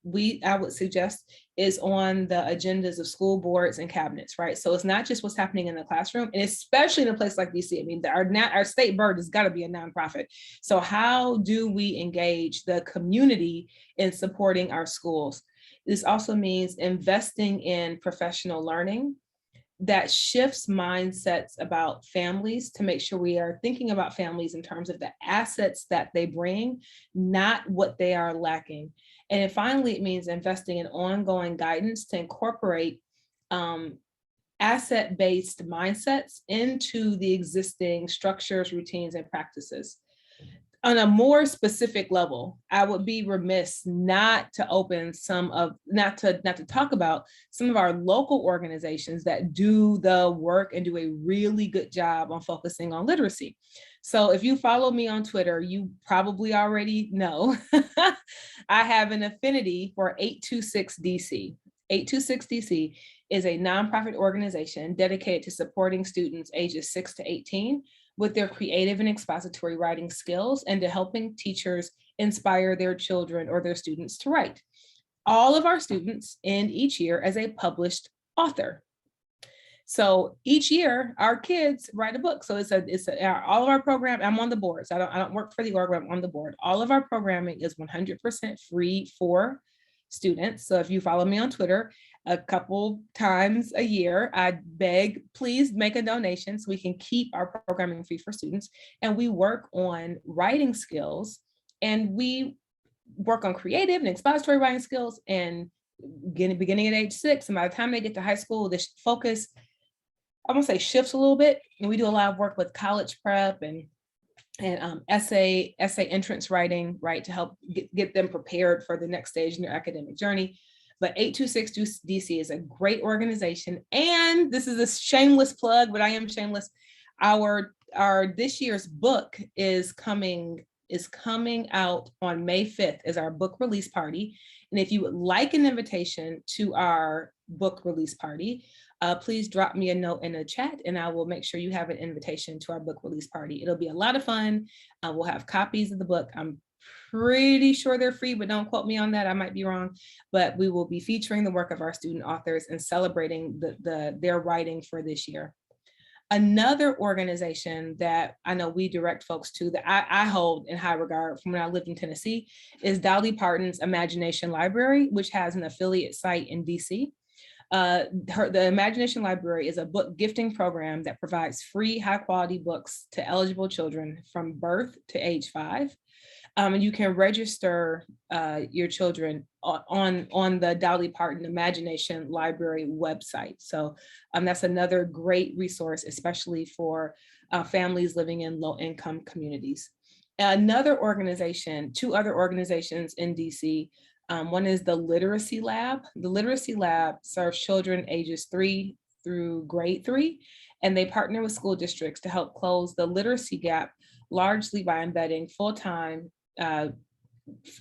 I would suggest, is on the agendas of school boards and cabinets, right? So it's not just what's happening in the classroom, and especially in a place like DC. I mean, our state board has got to be a nonprofit. So how do we engage the community in supporting our schools? This also means investing in professional learning that shifts mindsets about families to make sure we are thinking about families in terms of the assets that they bring, not what they are lacking. And then finally, it means investing in ongoing guidance to incorporate asset-based mindsets into the existing structures, routines, and practices. On a more specific level, I would be remiss not to talk about some of our local organizations that do the work and do a really good job on focusing on literacy. So if you follow me on Twitter, you probably already know I have an affinity for 826 DC. 826 DC is a nonprofit organization dedicated to supporting students ages 6 to 18 with their creative and expository writing skills, and to helping teachers inspire their children or their students to write. All of our students end each year as a published author. So each year, our kids write a book. So all of our program. I'm on the board, so I don't work for the org, but I'm on the board. All of our programming is 100% free for students. So if you follow me on Twitter, a couple times a year, I beg, please make a donation so we can keep our programming free for students. And we work on writing skills, and we work on creative and expository writing skills, and beginning at age 6. And by the time they get to high school, the focus, I won't say shifts a little bit. And we do a lot of work with college prep and essay entrance writing, right, to help get them prepared for the next stage in their academic journey. But 826 DC is a great organization. And this is a shameless plug, but I am shameless. Our this year's book is coming out on May 5th as our book release party. And if you would like an invitation to our book release party, please drop me a note in the chat and I will make sure you have an invitation to our book release party. It'll be a lot of fun. We'll have copies of the book. I'm pretty sure they're free, but don't quote me on that. I might be wrong, but we will be featuring the work of our student authors and celebrating their writing for this year. Another organization that I know we direct folks to that I hold in high regard from when I lived in Tennessee is Dolly Parton's Imagination Library, which has an affiliate site in DC. The Imagination Library is a book gifting program that provides free high quality books to eligible children from birth to age 5. And you can register your children on the Dolly Parton Imagination Library website. So that's another great resource, especially for families living in low-income communities. Another organization, 2 other organizations in DC, one is the Literacy Lab. The Literacy Lab serves children ages 3 through grade 3, and they partner with school districts to help close the literacy gap, largely by embedding full-time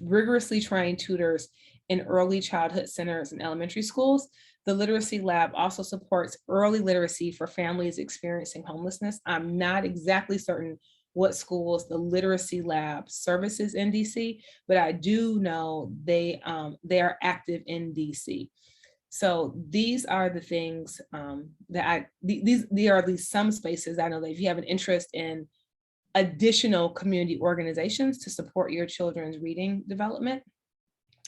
rigorously trained tutors in early childhood centers and elementary schools. The Literacy Lab also supports early literacy for families experiencing homelessness. I'm not exactly certain what schools the Literacy Lab services in DC, but I do know they are active in DC. So these are the these are at least some spaces I know that if you have an interest in additional community organizations to support your children's reading development,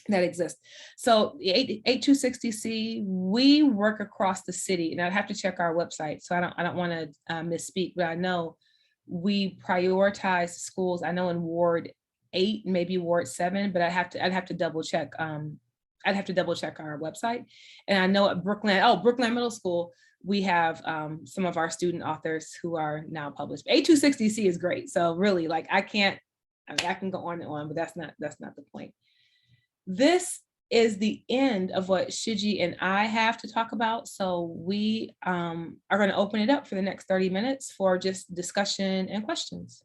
that exist. So the 826 DC, we work across the city, and I'd have to check our website, so I don't want to misspeak, but I know we prioritize schools. I know in Ward 8, maybe Ward 7, but I'd have to double check. I'd have to double check our website. And I know at Brookland Middle School, we have some of our student authors who are now published. 826 DC is great. So really, like I can go on and on, but that's not the point. This is the end of what Shiji and I have to talk about. So we are going to open it up for the next 30 minutes for just discussion and questions.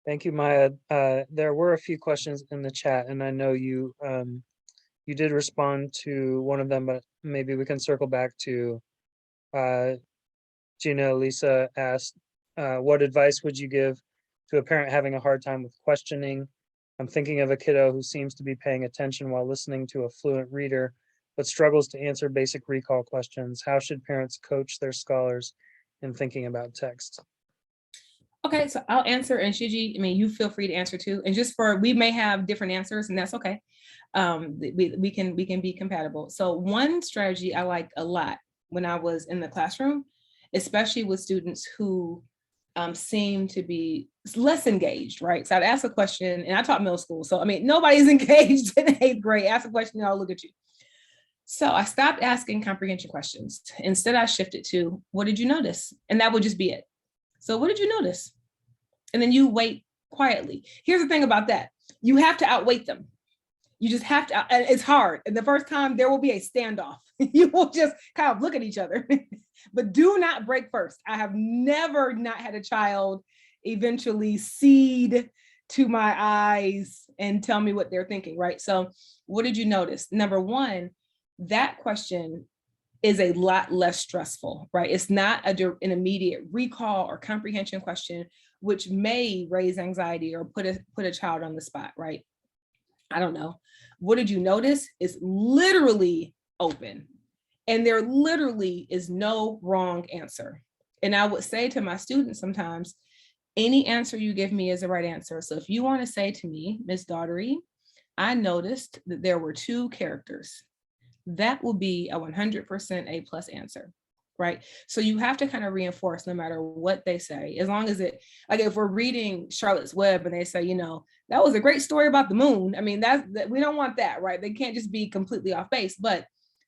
Thank you, Miah. There were a few questions in the chat, and I know you you did respond to one of them, but maybe we can circle back to Gina. Lisa asked, what advice would you give to a parent having a hard time with questioning? I'm thinking of a kiddo who seems to be paying attention while listening to a fluent reader, but struggles to answer basic recall questions. How should parents coach their scholars in thinking about text? Okay, so I'll answer, and Shiji, I mean, you feel free to answer too. And just we may have different answers, and that's okay. We can be compatible. So one strategy I liked a lot when I was in the classroom, especially with students who seem to be less engaged, right? So I'd ask a question, and I taught middle school, so I mean, nobody's engaged in 8th grade. Ask a question, and I'll look at you. So I stopped asking comprehension questions. Instead, I shifted to, what did you notice? And that would just be it. So what did you notice? And then you wait quietly. Here's the thing about that. You have to outwait them. You just have to, and it's hard. And the first time there will be a standoff. You will just kind of look at each other, but do not break first. I have never not had a child eventually cede to my eyes and tell me what they're thinking, right? So what did you notice? Number one, that question is a lot less stressful, right? It's not an immediate recall or comprehension question, which may raise anxiety or put a child on the spot, right? I don't know. What did you notice? Is literally open, and there literally is no wrong answer. And I would say to my students sometimes, any answer you give me is the right answer. So if you want to say to me, Miss Daughtery, I noticed that there were 2 characters, that will be a 100% A+ answer, right? So you have to kind of reinforce no matter what they say, as long as it, like if we're reading Charlotte's Web and they say, you know, that was a great story about the moon. I mean, that we don't want that, right? They can't just be completely off base, but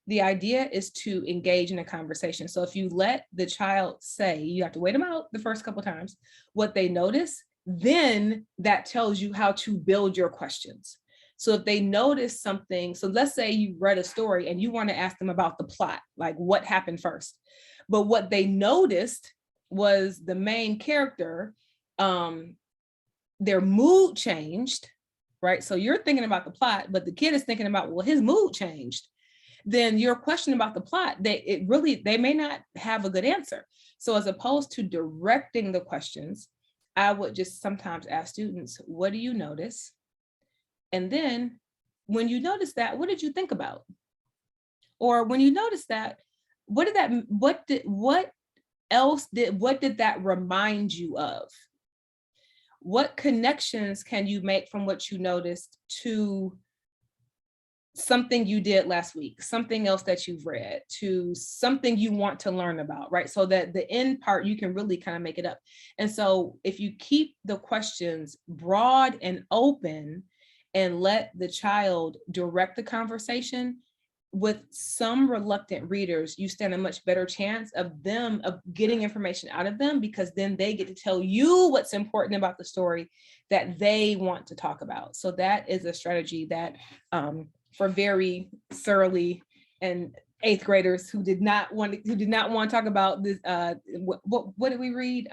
the idea is to engage in a conversation. So if you let the child say, you have to wait them out the first couple of times, what they notice, then that tells you how to build your questions. So if they notice something, so let's say you read a story and you want to ask them about the plot, like what happened first. But what they noticed was the main character, their mood changed, right? So you're thinking about the plot, but the kid is thinking about, well, his mood changed. Then your question about the plot, they may not have a good answer. So as opposed to directing the questions, I would just sometimes ask students, what do you notice? And then when you notice that, what did you think about? Or when you notice that, what did that remind you of? What connections can you make from what you noticed to something you did last week, something else that you've read, to something you want to learn about, right? So that the end part, you can really kind of make it up. And so if you keep the questions broad and open and let the child direct the conversation, with some reluctant readers, you stand a much better chance of getting information out of them, because then they get to tell you what's important about the story that they want to talk about. So that is a strategy that for very surly and eighth graders who did not want to talk about this, what did we read?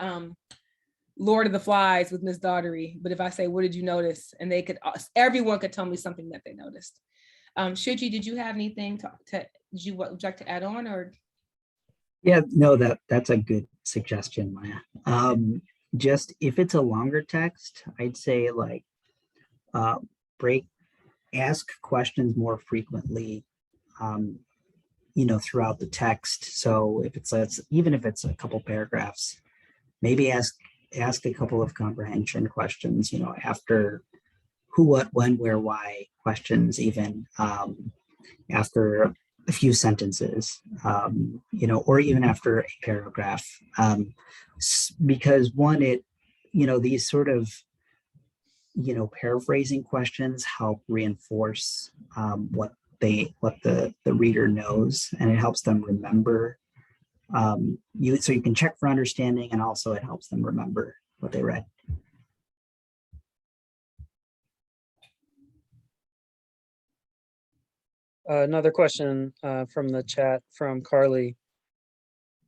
Lord of the Flies with Miss Daughtery. But if I say, what did you notice? And everyone could tell me something that they noticed. Shiji, did you have anything would you like to add on, or? Yeah, no, that's a good suggestion, Maya. Just if it's a longer text, I'd say like ask questions more frequently, throughout the text. So even if it's a couple paragraphs, maybe ask a couple of comprehension questions, after who, what, when, where, why questions, even after a few sentences, or even after a paragraph, because these sort of, paraphrasing questions help reinforce what the reader knows, and it helps them remember. So you can check for understanding, and also it helps them remember what they read. Another question from the chat from Carly.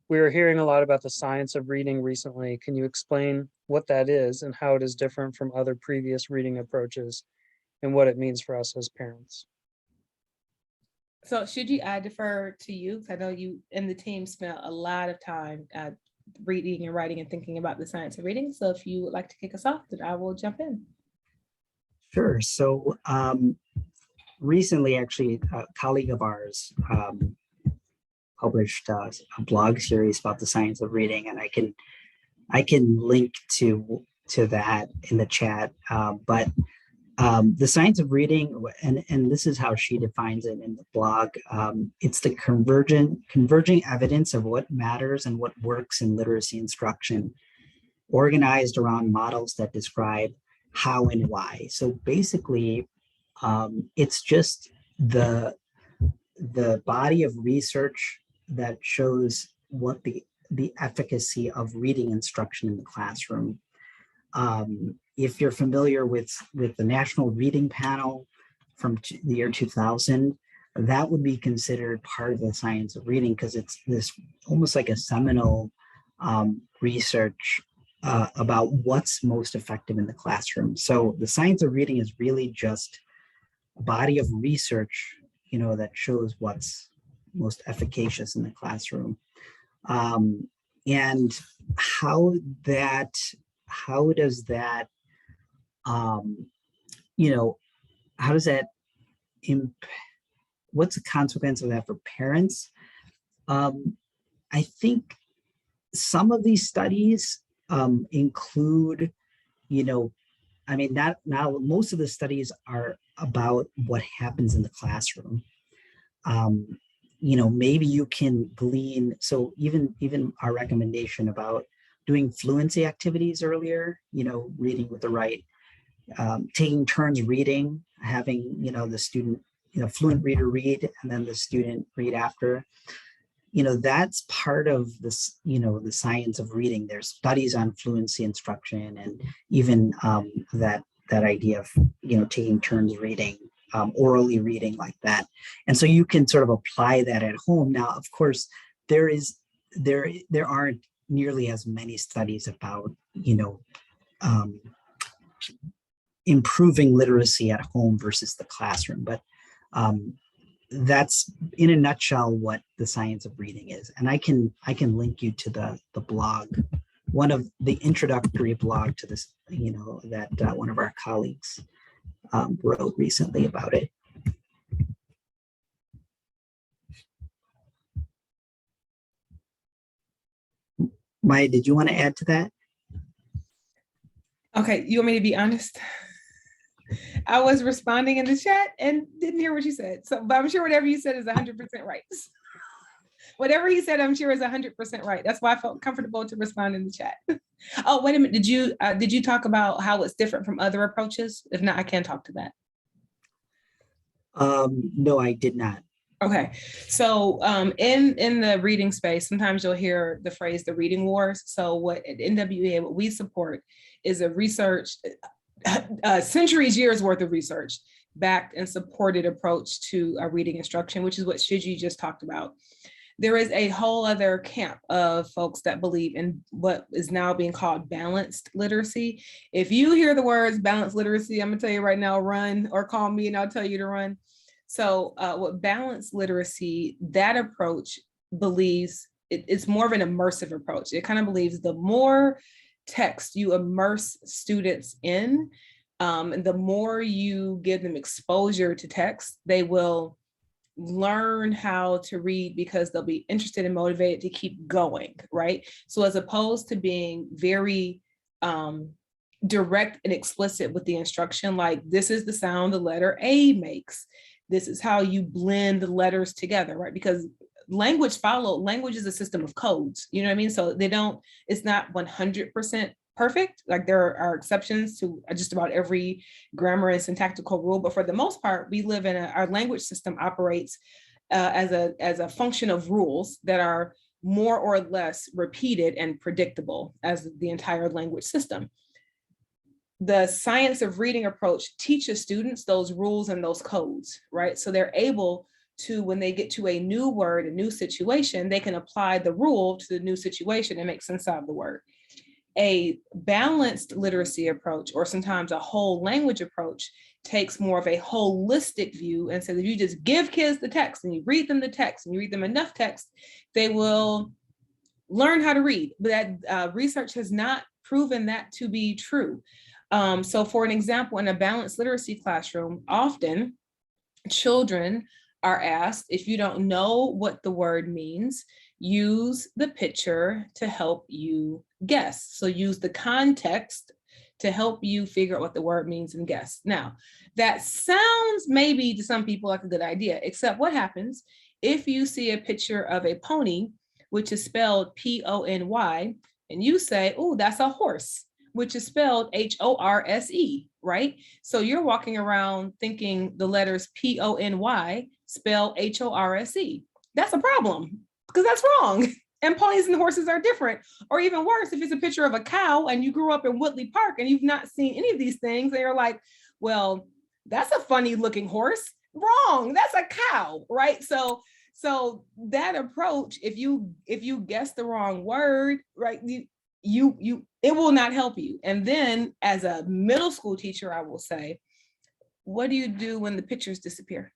We were hearing a lot about the science of reading recently. Can you explain what that is and how it is different from other previous reading approaches and what it means for us as parents? So Shiji, I defer to you, because I know you and the team spent a lot of time reading and writing and thinking about the science of reading. So if you would like to kick us off, then I will jump in. Sure. So recently, actually, a colleague of ours published a blog series about the science of reading, and I can link to that in the chat. But the science of reading, and this is how she defines it in the blog, it's the converging evidence of what matters and what works in literacy instruction, organized around models that describe how and why. So basically, it's just the body of research that shows what the efficacy of reading instruction in the classroom. If you're familiar with the National Reading Panel from the year 2000, that would be considered part of the science of reading, because it's this almost like a seminal research about what's most effective in the classroom. So the science of reading is really just a body of research, that shows what's most efficacious in the classroom. And how does that what's the consequence of that for parents? I think some of these studies include, most of the studies are about what happens in the classroom. Maybe you can glean, so even our recommendation about doing fluency activities earlier, reading with the right, taking turns reading, having, the student, fluent reader read, and then the student read after, that's part of this, the science of reading. There's studies on fluency instruction, and even that idea of, taking turns reading orally reading like that. And so you can sort of apply that at home. Now, of course, there aren't nearly as many studies about, improving literacy at home versus the classroom, but that's in a nutshell what the science of reading is. And I can link you to the blog, one of the introductory blog to this, that one of our colleagues wrote recently about it. Miah, did you want to add to that? Okay, you want me to be honest? I was responding in the chat and didn't hear what you said. So, but I'm sure whatever you said is 100% right. Whatever he said, I'm sure is 100% right. That's why I felt comfortable to respond in the chat. Oh, wait a minute. Did you talk about how it's different from other approaches? If not, I can talk to that. No, I did not. Okay, so in the reading space, sometimes you'll hear the phrase the reading wars. So what at NWEA, what we support is a research, centuries, years worth of research backed and supported approach to reading instruction, which is what Shiji just talked about. There is a whole other camp of folks that believe in what is now being called balanced literacy. If you hear the words balanced literacy, I'm gonna tell you right now, run, or call me and I'll tell you to run. So what balanced literacy, that approach believes, it's more of an immersive approach. It kind of believes the more text you immerse students in, and the more you give them exposure to text, they will learn how to read because they'll be interested and motivated to keep going, right? So as opposed to being very direct and explicit with the instruction, like this is the sound the letter A makes. This is how you blend the letters together, right? Because language is a system of codes, you know what I mean? So it's not 100% perfect. Like there are exceptions to just about every grammar and syntactical rule, but for the most part, we live in our language system operates as a function of rules that are more or less repeated and predictable as the entire language system. The science of reading approach teaches students those rules and those codes, right? So they're able to, when they get to a new word, a new situation, they can apply the rule to the new situation and make sense out of the word. A balanced literacy approach, or sometimes a whole language approach, takes more of a holistic view and says if you just give kids the text and you read them the text and you read them enough text, they will learn how to read. But that research has not proven that to be true. So for an example, in a balanced literacy classroom, often children are asked, if you don't know what the word means, use the picture to help you guess. So use the context to help you figure out what the word means and guess. Now, that sounds maybe to some people like a good idea, except what happens if you see a picture of a pony, which is spelled P-O-N-Y, and you say, oh, that's a horse, which is spelled H-O-R-S-E, right? So you're walking around thinking the letters P-O-N-Y spell H-O-R-S-E. That's a problem because that's wrong. And ponies and horses are different. Or even worse, if it's a picture of a cow and you grew up in Woodley Park and you've not seen any of these things, and you're like, well, that's a funny looking horse. Wrong, that's a cow, right? So that approach, if you guess the wrong word, right, it will not help you. And then as a middle school teacher, I will say, what do you do when the pictures disappear?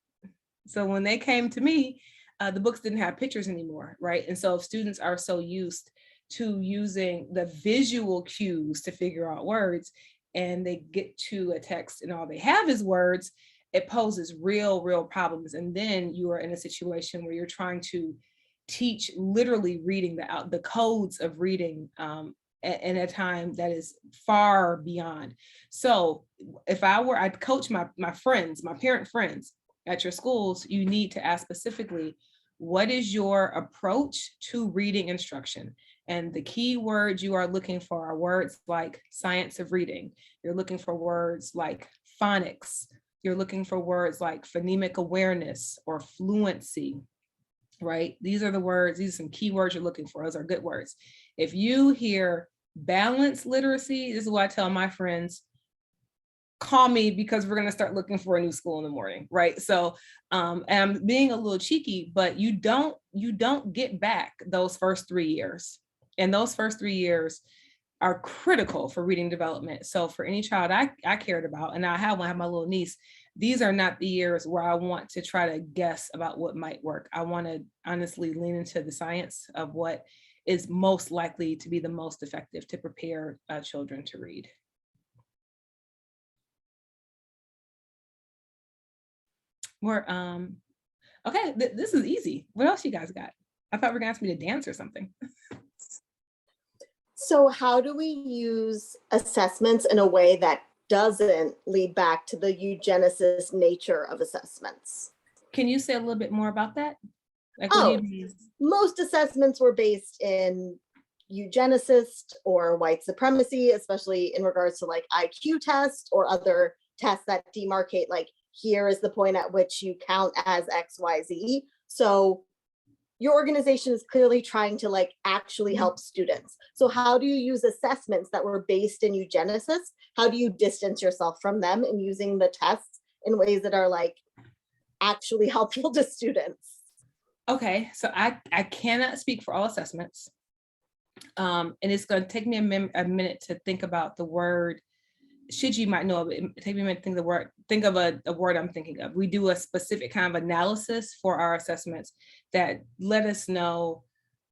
So when they came to me, the books didn't have pictures anymore, right? And so if students are so used to using the visual cues to figure out words, and they get to a text and all they have is words, it poses real problems. And then you are in a situation where you're trying to teach literally reading the codes of reading in a time that is far beyond. So if I'd coach my friends, my parent friends at your schools, you need to ask specifically, what is your approach to reading instruction? And the key words you are looking for are words like science of reading. You're looking for words like phonics. You're looking for words like phonemic awareness or fluency, right? These are the words, these are some key words you're looking for. Those are good words. If you hear balanced literacy, this is what I tell my friends, call me because we're going to start looking for a new school in the morning, right? So, and I'm being a little cheeky, but you don't get back those first 3 years. And those first 3 years are critical for reading development. So for any child I cared about, and I have my little niece, these are not the years where I want to try to guess about what might work. I want to honestly lean into the science of what is most likely to be the most effective to prepare children to read. Okay, this is easy. What else you guys got? I thought we were gonna ask me to dance or something. So how do we use assessments in a way that doesn't lead back to the eugenicist nature of assessments? Can you say a little bit more about that? Like, what do you mean? Most assessments were based in eugenicist or white supremacy, especially in regards to like IQ tests or other tests that demarcate, like, here is the point at which you count as XYZ. So your organization is clearly trying to like actually help students. So how do you use assessments that were based in eugenicists? How do you distance yourself from them and using the tests in ways that are like actually helpful to students? Okay, so I cannot speak for all assessments. And it's going to take me a minute to think about the word. Shiji might know, but take me a minute to think of a word I'm thinking of. We do a specific kind of analysis for our assessments that let us know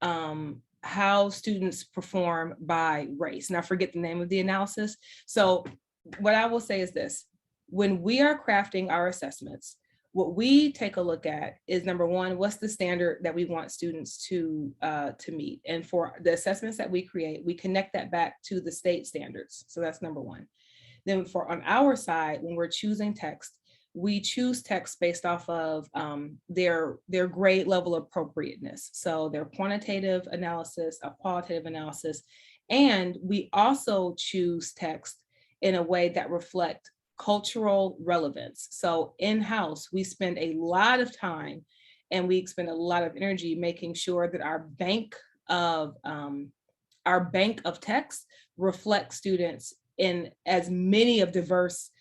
how students perform by race. And I forget the name of the analysis. So what I will say is this: when we are crafting our assessments, what we take a look at is, number one, what's the standard that we want students to meet? And for the assessments that we create, we connect that back to the state standards. So that's number one. Then on our side, when we're choosing text, we choose text based off of their grade level appropriateness. So their quantitative analysis, a qualitative analysis, and we also choose text in a way that reflect cultural relevance. So in-house, we spend a lot of time and we spend a lot of energy making sure that our bank of text reflects students in as many of diverse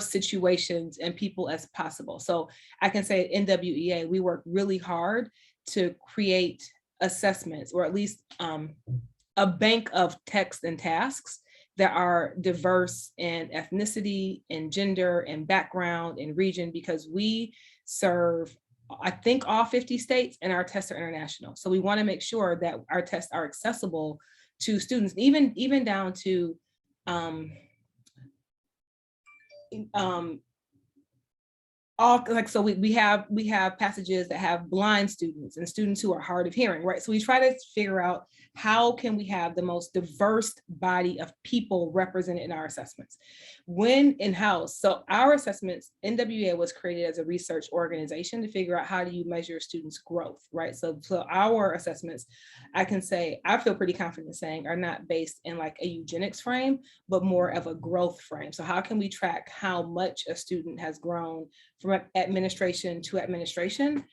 situations and people as possible. So I can say at NWEA, we work really hard to create assessments, or at least a bank of text and tasks that are diverse in ethnicity, in gender, in background, in region, because we serve, I think, all 50 states, and our tests are international. So we want to make sure that our tests are accessible to students, even down to all, like, so we have passages that have blind students and students who are hard of hearing, right? So we try to figure out how can we have the most diverse body of people represented in our assessments. When in-house, so our assessments, NWEA was created as a research organization to figure out how do you measure students' growth, right? So our assessments, I can say, I feel pretty confident saying, are not based in like a eugenics frame, but more of a growth frame. So how can we track how much a student has grown from administration to administration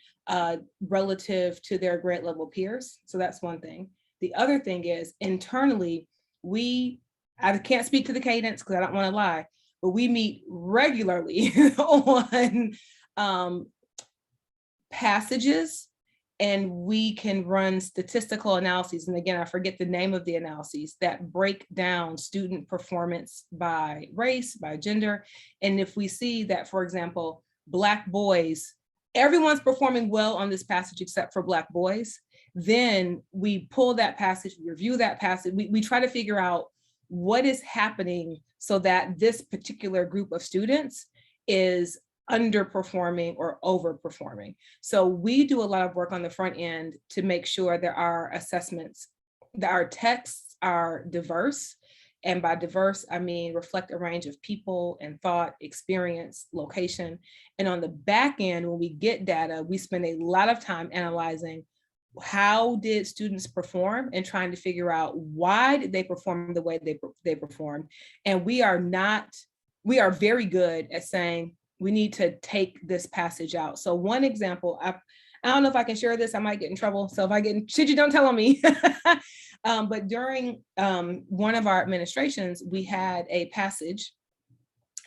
relative to their grade level peers? So that's one thing. The other thing is, internally, I can't speak to the cadence because I don't want to lie, but we meet regularly on passages, and we can run statistical analyses. And again, I forget the name of the analyses that break down student performance by race, by gender. And if we see that, for example, Black boys, everyone's performing well on this passage except for Black boys, then we pull that passage, review that passage. We try to figure out what is happening so that this particular group of students is underperforming or overperforming. So we do a lot of work on the front end to make sure that our assessments, that our texts are diverse. And by diverse, I mean reflect a range of people and thought, experience, location. And on the back end, when we get data, we spend a lot of time analyzing how did students perform and trying to figure out why did they perform the way they performed. And we are very good at saying, we need to take this passage out. So one example, I don't know if I can share this, I might get in trouble. So if I get in, Shiji, don't tell on me. But during one of our administrations, we had a passage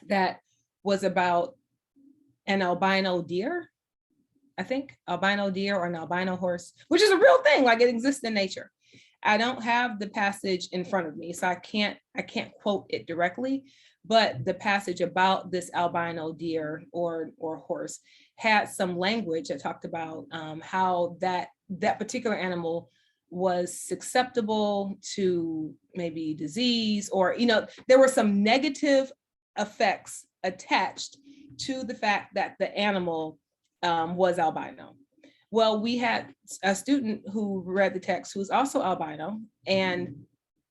that was about an albino deer, I think, albino deer or an albino horse, which is a real thing, like it exists in nature. I don't have the passage in front of me, so I can't quote it directly, but the passage about this albino deer or horse had some language that talked about how that particular animal was susceptible to maybe disease, or, you know, there were some negative effects attached to the fact that the animal was albino. Well, we had a student who read the text who was also albino and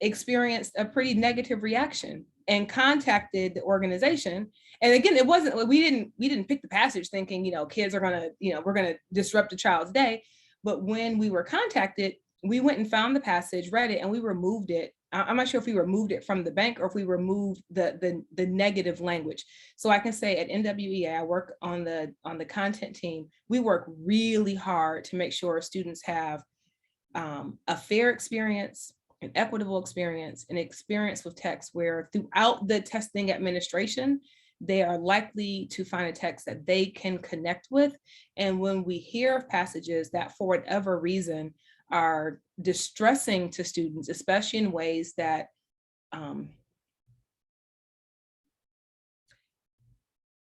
experienced a pretty negative reaction and contacted the organization. And again, it wasn't, we didn't pick the passage thinking, you know, kids are gonna, you know, we're gonna disrupt a child's day. But when we were contacted, we went and found the passage, read it, and we removed it. I'm not sure if we removed it from the bank or if we removed the negative language. So I can say at NWEA, I work on the content team. We work really hard to make sure students have a fair experience, an equitable experience, an experience with text where throughout the testing administration, they are likely to find a text that they can connect with. And when we hear of passages that for whatever reason are distressing to students, especially in ways that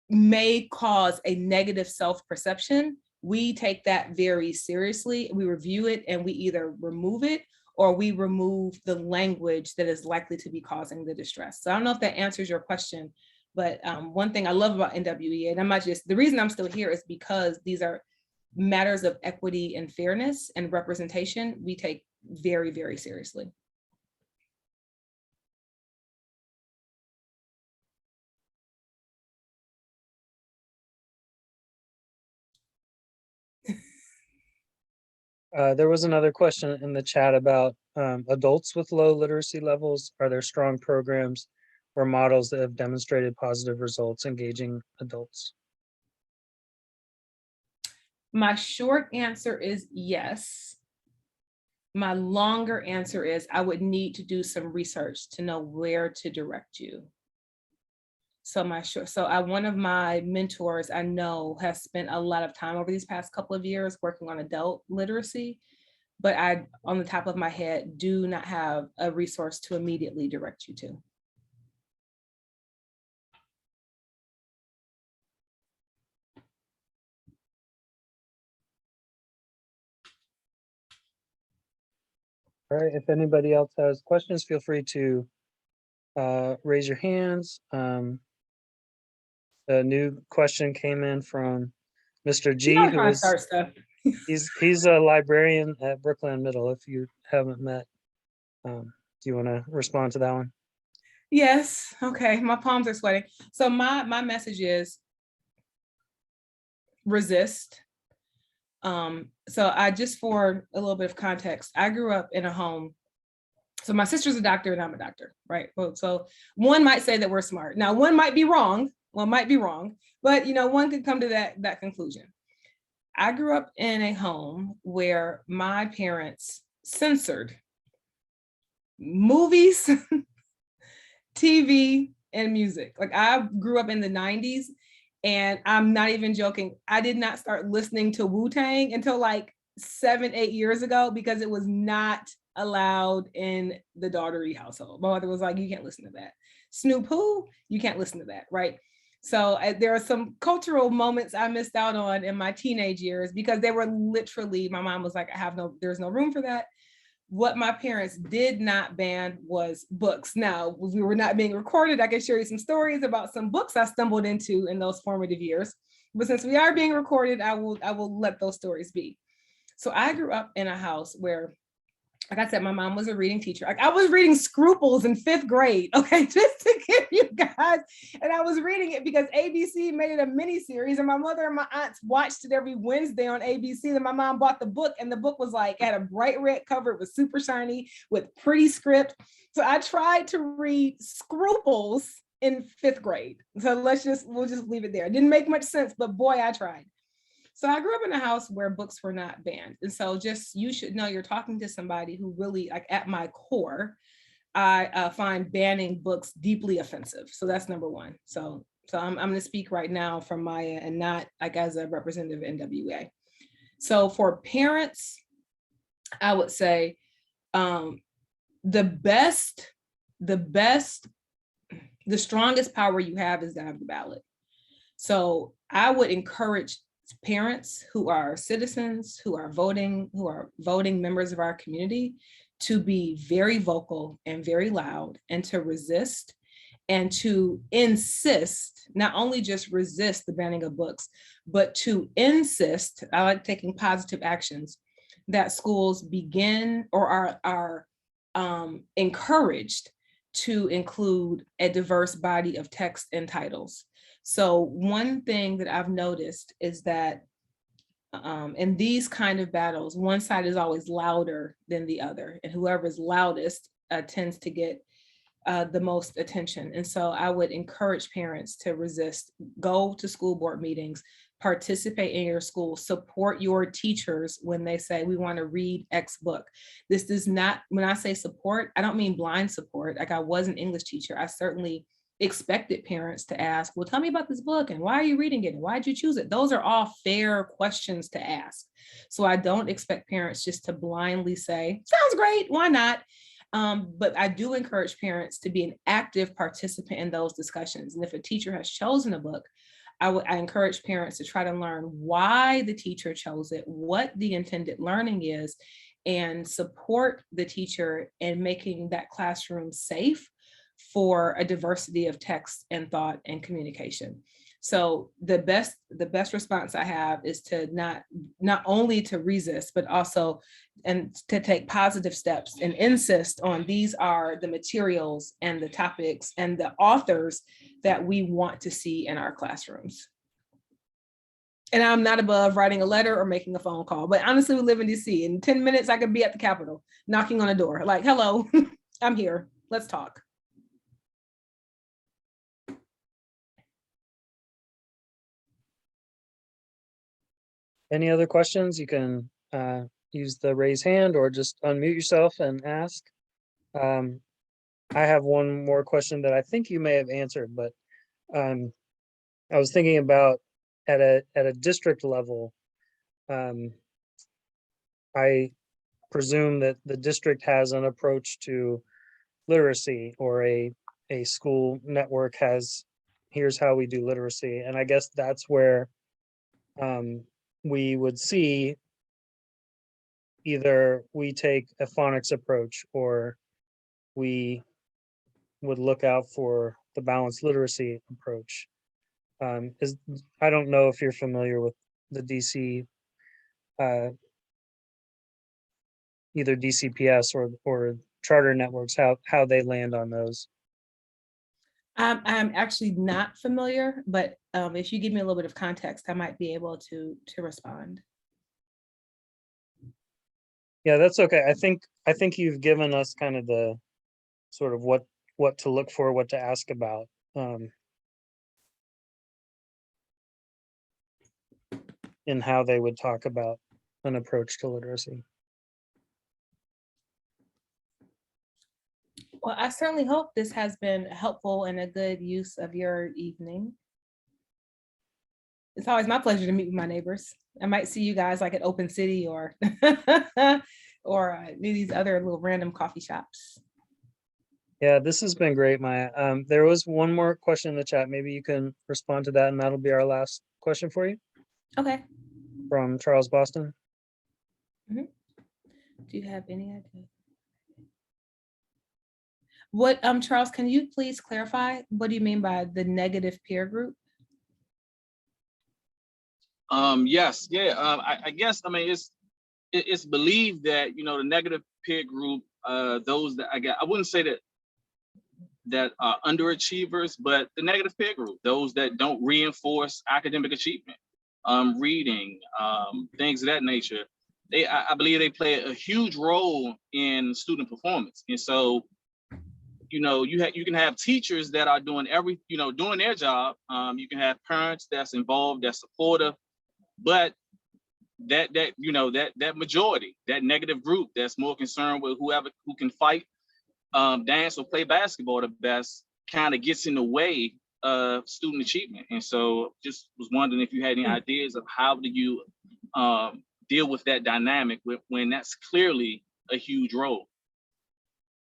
may cause a negative self-perception, we take that very seriously. We review it and we either remove it or we remove the language that is likely to be causing the distress. So I don't know if that answers your question, but one thing I love about NWEA, and I'm not just, the reason I'm still here is because these are matters of equity and fairness and representation we take very, very seriously. There was another question in the chat about adults with low literacy levels. Are there strong programs or models that have demonstrated positive results engaging adults? My short answer is yes. My longer answer is I would need to do some research to know where to direct you. So one of my mentors I know has spent a lot of time over these past couple of years working on adult literacy, but I, on the top of my head, do not have a resource to immediately direct you to. All right, if anybody else has questions, feel free to raise your hands. A new question came in from Mr. G, You know, who is start stuff. he's a librarian at Brookland Middle. If you haven't met, do you want to respond to that one? Yes. Okay. My palms are sweating. So my message is resist. So I just, for a little bit of context, I grew up in a home. So my sister's a doctor and I'm a doctor, right? Well, so one might say that we're smart. Now, one might be wrong. One might be wrong, but you know, one could come to that conclusion. I grew up in a home where my parents censored movies, TV, and music. Like I grew up in the 90s. And I'm not even joking. I did not start listening to Wu-Tang until like 7-8 years ago because it was not allowed in the Daughtery household. My mother was like, you can't listen to that. Snoop who? You can't listen to that, right? So there are some cultural moments I missed out on in my teenage years because they were literally, my mom was like, there's no room for that. What my parents did not ban was books. Now, we were not being recorded. I can share you some stories about some books I stumbled into in those formative years. But since we are being recorded, I will let those stories be. So I grew up in a house where, like I said, my mom was a reading teacher. Like I was reading Scruples in 5th grade, okay, just to give you guys. And I was reading it because ABC made it a mini series, and my mother and my aunts watched it every Wednesday on ABC. And my mom bought the book, and the book was like, had a bright red cover, it was super shiny with pretty script. So I tried to read Scruples in 5th grade. So we'll just leave it there. It didn't make much sense, but boy, I tried. So I grew up in a house where books were not banned. And so just, you should know you're talking to somebody who really, like, at my core, I find banning books deeply offensive. So that's number one. So I'm going to speak right now from Miah and not like as a representative of NWEA. So for parents, I would say the strongest power you have is that of the ballot. So I would encourage parents who are citizens, who are voting members of our community, to be very vocal and very loud, and to resist and to insist, not only just resist the banning of books, but to insist, I like taking positive actions, that schools begin or are encouraged to include a diverse body of text and titles. So one thing that I've noticed is that in these kind of battles, one side is always louder than the other, and whoever is loudest tends to get the most attention. And so I would encourage parents to resist, go to school board meetings, participate in your school, support your teachers when they say we want to read X book. This does not, when I say support, I don't mean blind support. Like, I was an English teacher. I certainly expected parents to ask, well, tell me about this book and why are you reading it? And why did you choose it? Those are all fair questions to ask. So I don't expect parents just to blindly say, sounds great, why not? But I do encourage parents to be an active participant in those discussions. And if a teacher has chosen a book, I encourage parents to try to learn why the teacher chose it, what the intended learning is, and support the teacher in making that classroom safe for a diversity of text and thought and communication. So the best response I have is to not only to resist, but also and to take positive steps and insist on these are the materials and the topics and the authors that we want to see in our classrooms. And I'm not above writing a letter or making a phone call, but honestly, we live in DC. In 10 minutes, I could be at the Capitol knocking on a door, like, hello, I'm here, let's talk. Any other questions? You can use the raise hand or just unmute yourself and ask. I have one more question that I think you may have answered, but I was thinking about at a district level. I presume that the district has an approach to literacy, or a school network has, here's how we do literacy. And I guess that's where we would see either we take a phonics approach, or we would look out for the balanced literacy approach. I don't know if you're familiar with the DC, either DCPS or charter networks, how they land on those. I'm actually not familiar, but if you give me a little bit of context, I might be able to respond. Yeah, that's okay. I think you've given us kind of the sort of what to look for, what to ask about. In how they would talk about an approach to literacy. Well, I certainly hope this has been helpful and a good use of your evening. It's always my pleasure to meet with my neighbors. I might see you guys like at Open City or or these other little random coffee shops. Yeah, this has been great, Miah. There was one more question in the chat. Maybe you can respond to that, and that'll be our last question for you. Okay. From Charles Boston. Mm-hmm. Do you have any idea? What, Charles, can you please clarify? What do you mean by the negative peer group? Yes, yeah. I guess, I mean, it's believed that, you know, the negative peer group, those that I wouldn't say that are underachievers, but the negative peer group, those that don't reinforce academic achievement, reading, things of that nature. I believe they play a huge role in student performance. And so, you know, you can have teachers that are doing doing their job. You can have parents that's involved, that's supportive, but that majority, that negative group that's more concerned with who can fight, dance, or play basketball the best, kind of gets in the way of student achievement. And so just was wondering if you had any ideas of how do you deal with that dynamic when that's clearly a huge role.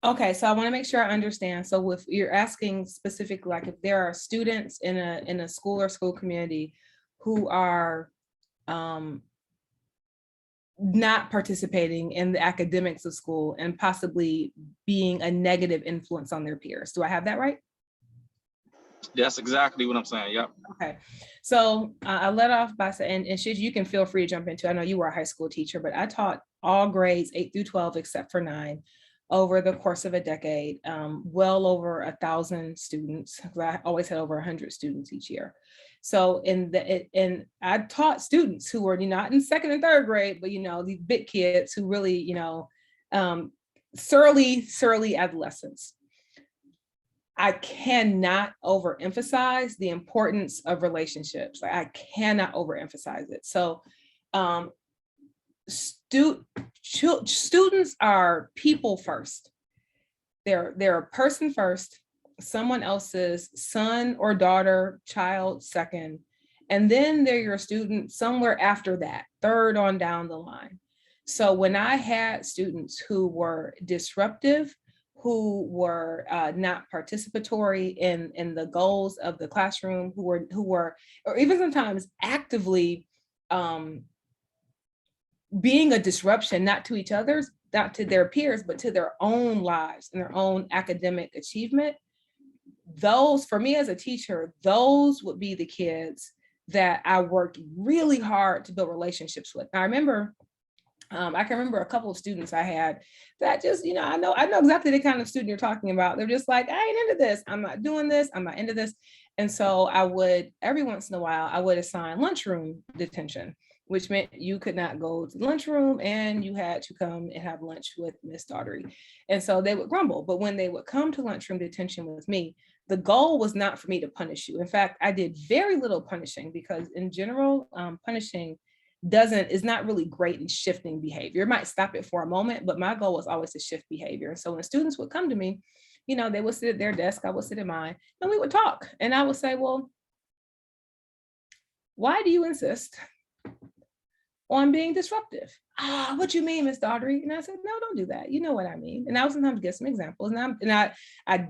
Okay, so I want to make sure I understand. So if you're asking specifically, like if there are students in a school or school community who are not participating in the academics of school and possibly being a negative influence on their peers. Do I have that right? That's exactly what I'm saying. Yep. Okay, so I let off by saying, and Shiji, you can feel free to jump into, I know you were a high school teacher, but I taught all grades 8 through 12 except for 9 over the course of a decade, well over 1,000 students. I always had over 100 students each year. So and I taught students who were not in 2nd and 3rd grade, but these big kids who really, surly adolescents. I cannot overemphasize the importance of relationships. I cannot overemphasize it. So students are people first. They're a person first, someone else's son or daughter, child second, and then they're your student somewhere after that, 3rd on down the line. So when I had students who were disruptive, who were not participatory in the goals of the classroom, who were, or even sometimes actively being a disruption, not to each other's, not to their peers, but to their own lives and their own academic achievement. Those, for me as a teacher, those would be the kids that I worked really hard to build relationships with. I remember, I can remember a couple of students I had that just, I know exactly the kind of student you're talking about. They're just like, I ain't into this. I'm not doing this. I'm not into this. And so I would, every once in a while, I would assign lunchroom detention, which meant you could not go to the lunchroom and you had to come and have lunch with Miss Daughtery. And so they would grumble. But when they would come to lunchroom detention with me, the goal was not for me to punish you. In fact, I did very little punishing because in general, punishing is not really great in shifting behavior. It might stop it for a moment, but my goal was always to shift behavior. And so when students would come to me, they would sit at their desk, I would sit at mine, and we would talk. And I would say, well, why do you insist on being disruptive? What you mean, Miss Daughtery? And I said, no, don't do that. You know what I mean. And I would sometimes give some examples. And I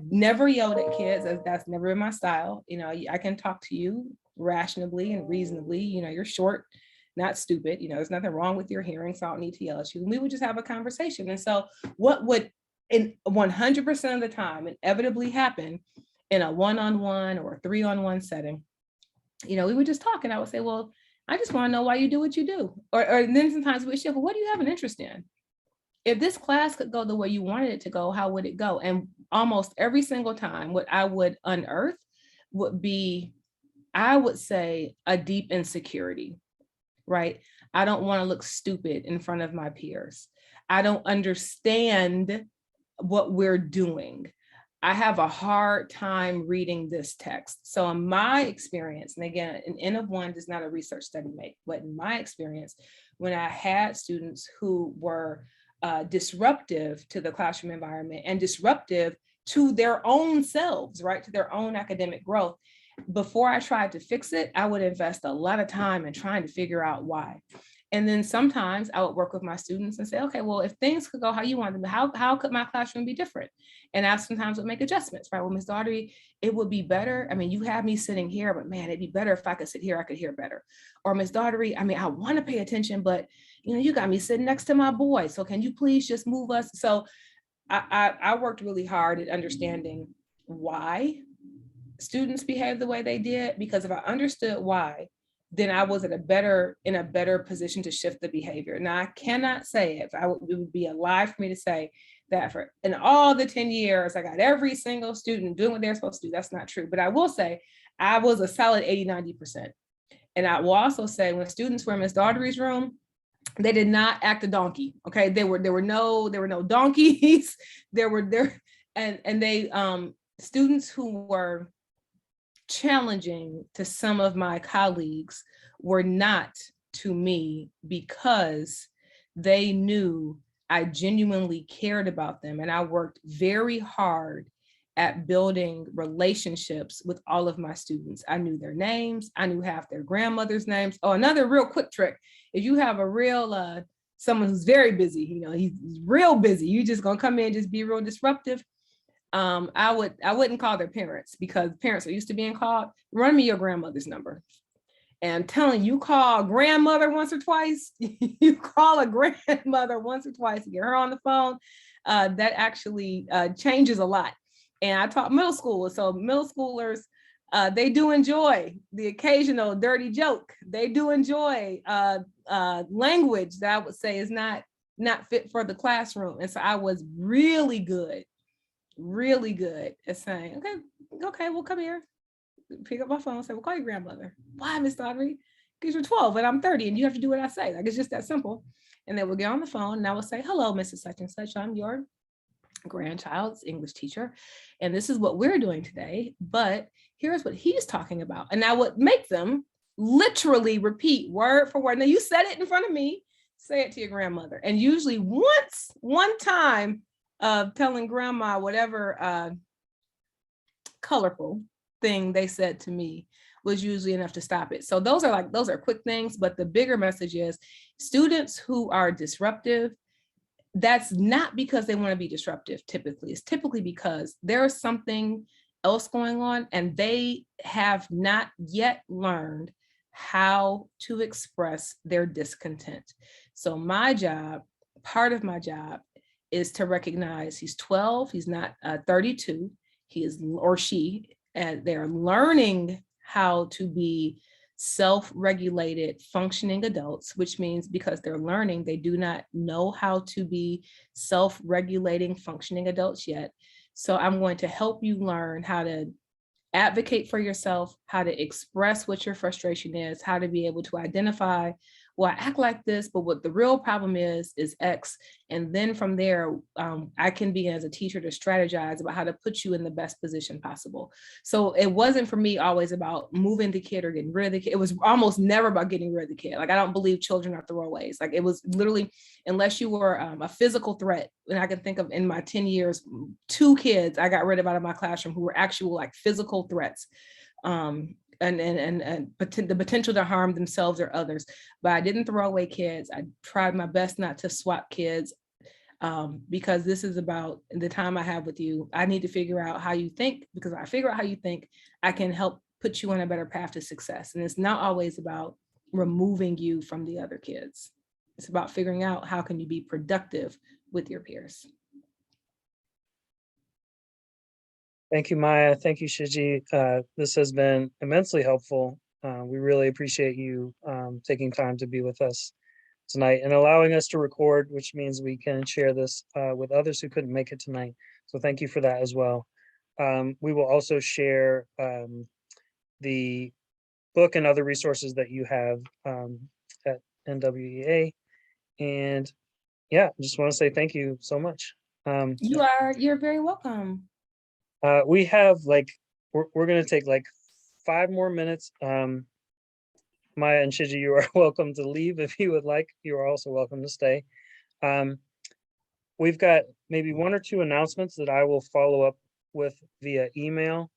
never yelled at kids. That's never been my style. I can talk to you rationally and reasonably. You're short, not stupid. There's nothing wrong with your hearing, so I don't need to yell at you. And we would just have a conversation. And so what would, in 100% of the time, inevitably happen in a one-on-one or a 3-on-1 setting, we would just talk, and I would say, well, I just want to know why you do what you do. Or then sometimes we shift, well, what do you have an interest in? If this class could go the way you wanted it to go, how would it go? And almost every single time, what I would unearth would be, I would say, a deep insecurity, right? I don't want to look stupid in front of my peers. I don't understand what we're doing. I have a hard time reading this text. So in my experience, and again, an N of 1 does not a research study make, but in my experience, when I had students who were disruptive to the classroom environment and disruptive to their own selves, right, to their own academic growth, before I tried to fix it, I would invest a lot of time in trying to figure out why. And then sometimes I would work with my students and say, okay, well, if things could go how you want them, how could my classroom be different? And I sometimes would make adjustments, right? Well, Ms. Daughtery, it would be better. I mean, you have me sitting here, but man, it'd be better if I could sit here, I could hear better. Or Ms. Daughtery, I mean, I want to pay attention, but you got me sitting next to my boy. So can you please just move us? So I worked really hard at understanding why students behave the way they did, because if I understood why, then I was in a better position to shift the behavior. Now, I cannot say it would be a lie for me to say that in all the 10 years, I got every single student doing what they're supposed to do. That's not true. But I will say I was a solid 80-90%. And I will also say when students were in Ms. Daughtery's room, they did not act a donkey. Okay. There were no donkeys. Students who were challenging to some of my colleagues were not to me because they knew I genuinely cared about them. And I worked very hard at building relationships with all of my students. I knew their names. I knew half their grandmother's names. Oh, another real quick trick. If you have a real, someone who's very busy, you know, he's real busy, you just gonna come in, just be real disruptive. I wouldn't call their parents because parents are used to being called. Run me your grandmother's number. And telling you call grandmother once or twice, you call a grandmother once or twice, get her on the phone, that actually changes a lot. And I taught middle school, so middle schoolers, they do enjoy the occasional dirty joke. They do enjoy language that I would say is not fit for the classroom. And so I was really good at saying, okay, well, come here. Pick up my phone and say, well, call your grandmother. Why, Miss Daughtery? Because you're 12 and I'm 30 and you have to do what I say. Like, it's just that simple. And they would get on the phone and I would say, hello, Mrs. Such and Such. I'm your grandchild's English teacher. And this is what we're doing today. But here's what he's talking about. And I would make them literally repeat word for word. Now, you said it in front of me. Say it to your grandmother. And usually one time of telling grandma whatever colorful thing they said to me was usually enough to stop it. So those are quick things, but the bigger message is students who are disruptive, that's not because they want to be disruptive typically. It's typically because there's something else going on and they have not yet learned how to express their discontent. So my job, part of my job, is to recognize he's 12, he's not 32, he is, or she, and they're learning how to be self-regulated functioning adults, which means because they're learning, they do not know how to be self-regulating functioning adults yet. So I'm going to help you learn how to advocate for yourself, how to express what your frustration is, how to be able to identify, well, I act like this, but what the real problem is X. And then from there, I can begin as a teacher to strategize about how to put you in the best position possible. So it wasn't for me always about moving the kid or getting rid of the kid. It was almost never about getting rid of the kid. Like, I don't believe children are throwaways. Like, it was literally, unless you were a physical threat, and I can think of in my 10 years, 2 kids I got rid of out of my classroom who were actual like physical threats. And the potential to harm themselves or others. But I didn't throw away kids. I tried my best not to swap kids because this is about the time I have with you. I need to figure out how you think, because if I figure out how you think, I can help put you on a better path to success. And it's not always about removing you from the other kids. It's about figuring out how can you be productive with your peers. Thank you, Miah. Thank you, Shiji. This has been immensely helpful. We really appreciate you taking time to be with us tonight and allowing us to record, which means we can share this with others who couldn't make it tonight. So thank you for that as well. We will also share the book and other resources that you have at NWEA. And yeah, I just want to say thank you so much. You're very welcome. We have we're going to take 5 more minutes. Miah and Shiji, you are welcome to leave if you would like. You are also welcome to stay. We've got maybe 1 or 2 announcements that I will follow up with via email.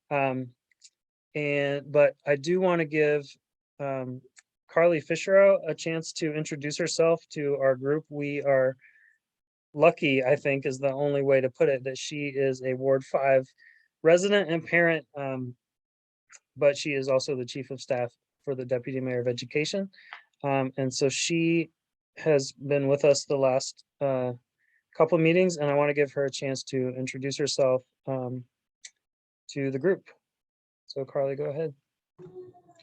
But I do want to give Carly Fisher a chance to introduce herself to our group. We are lucky, I think, is the only way to put it, that she is a Ward 5 resident and parent, but she is also the Chief of Staff for the Deputy Mayor of Education. And so she has been with us the last couple of meetings, and I want to give her a chance to introduce herself to the group. So Carly, go ahead.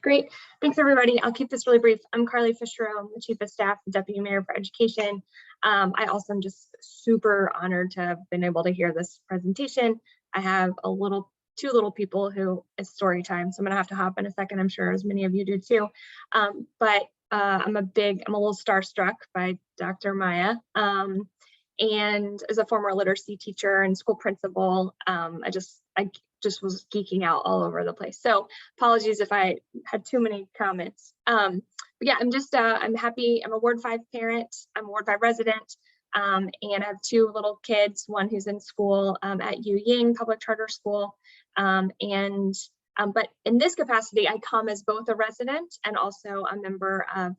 Great. Thanks, everybody. I'll keep this really brief. I'm Carly Fisher. I'm the Chief of Staff, the Deputy Mayor for Education. I also am just super honored to have been able to hear this presentation. I have 2 little people who it's story time, so I'm gonna have to hop in a second. I'm sure as many of you do too. I'm a little starstruck by Dr. Miah. And as a former literacy teacher and school principal, I just was geeking out all over the place. So apologies if I had too many comments. yeah, I'm happy. I'm a Ward 5 parent. I'm a Ward 5 resident. And I have 2 little kids, one who's in school at Yu Ying Public Charter School. But in this capacity, I come as both a resident and also a member of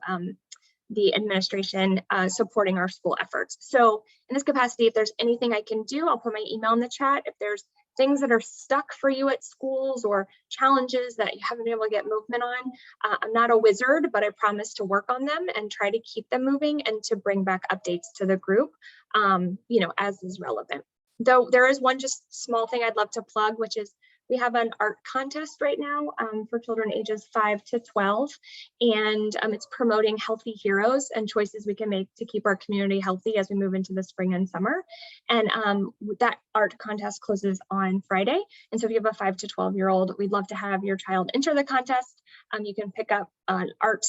the administration supporting our school efforts. So in this capacity, if there's anything I can do, I'll put my email in the chat. If there's things that are stuck for you at schools or challenges that you haven't been able to get movement on, I'm not a wizard, but I promise to work on them and try to keep them moving and to bring back updates to the group, as is relevant. Though there is one just small thing I'd love to plug, which is we have an art contest right now for children ages 5 to 12, and it's promoting healthy heroes and choices we can make to keep our community healthy as we move into the spring and summer. And that art contest closes on Friday. And so if you have a 5 to 12-year-old, we'd love to have your child enter the contest. You can pick up an art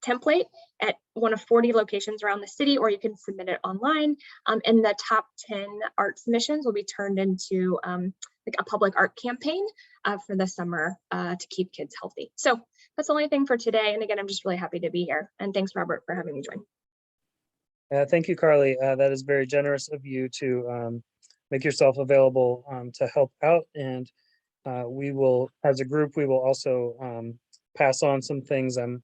template at one of 40 locations around the city, or you can submit it online. And the top 10 art submissions will be turned into like a public art campaign for the summer to keep kids healthy. So that's the only thing for today. And again, I'm just really happy to be here. And thanks, Robert, for having me join. Thank you, Carly. That is very generous of you to make yourself available to help out. And we will, as a group, we will also pass on some things. I'm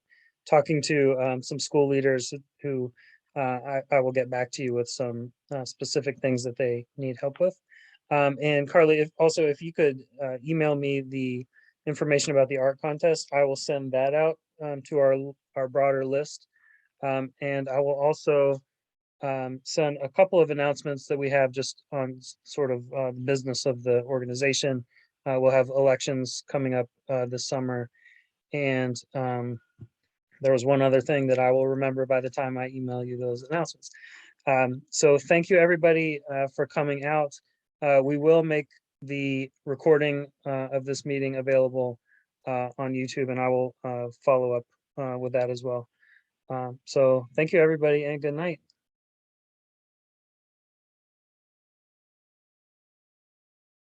talking to some school leaders who I will get back to you with some specific things that they need help with. And Carly, if you could email me the information about the art contest, I will send that out to our broader list. And I will also send a couple of announcements that we have just on sort of the business of the organization. We'll have elections coming up this summer. And there was one other thing that I will remember by the time I email you those announcements. So thank you, everybody, for coming out. We will make the recording of this meeting available on YouTube, and I will follow up with that as well. So thank you, everybody, and good night.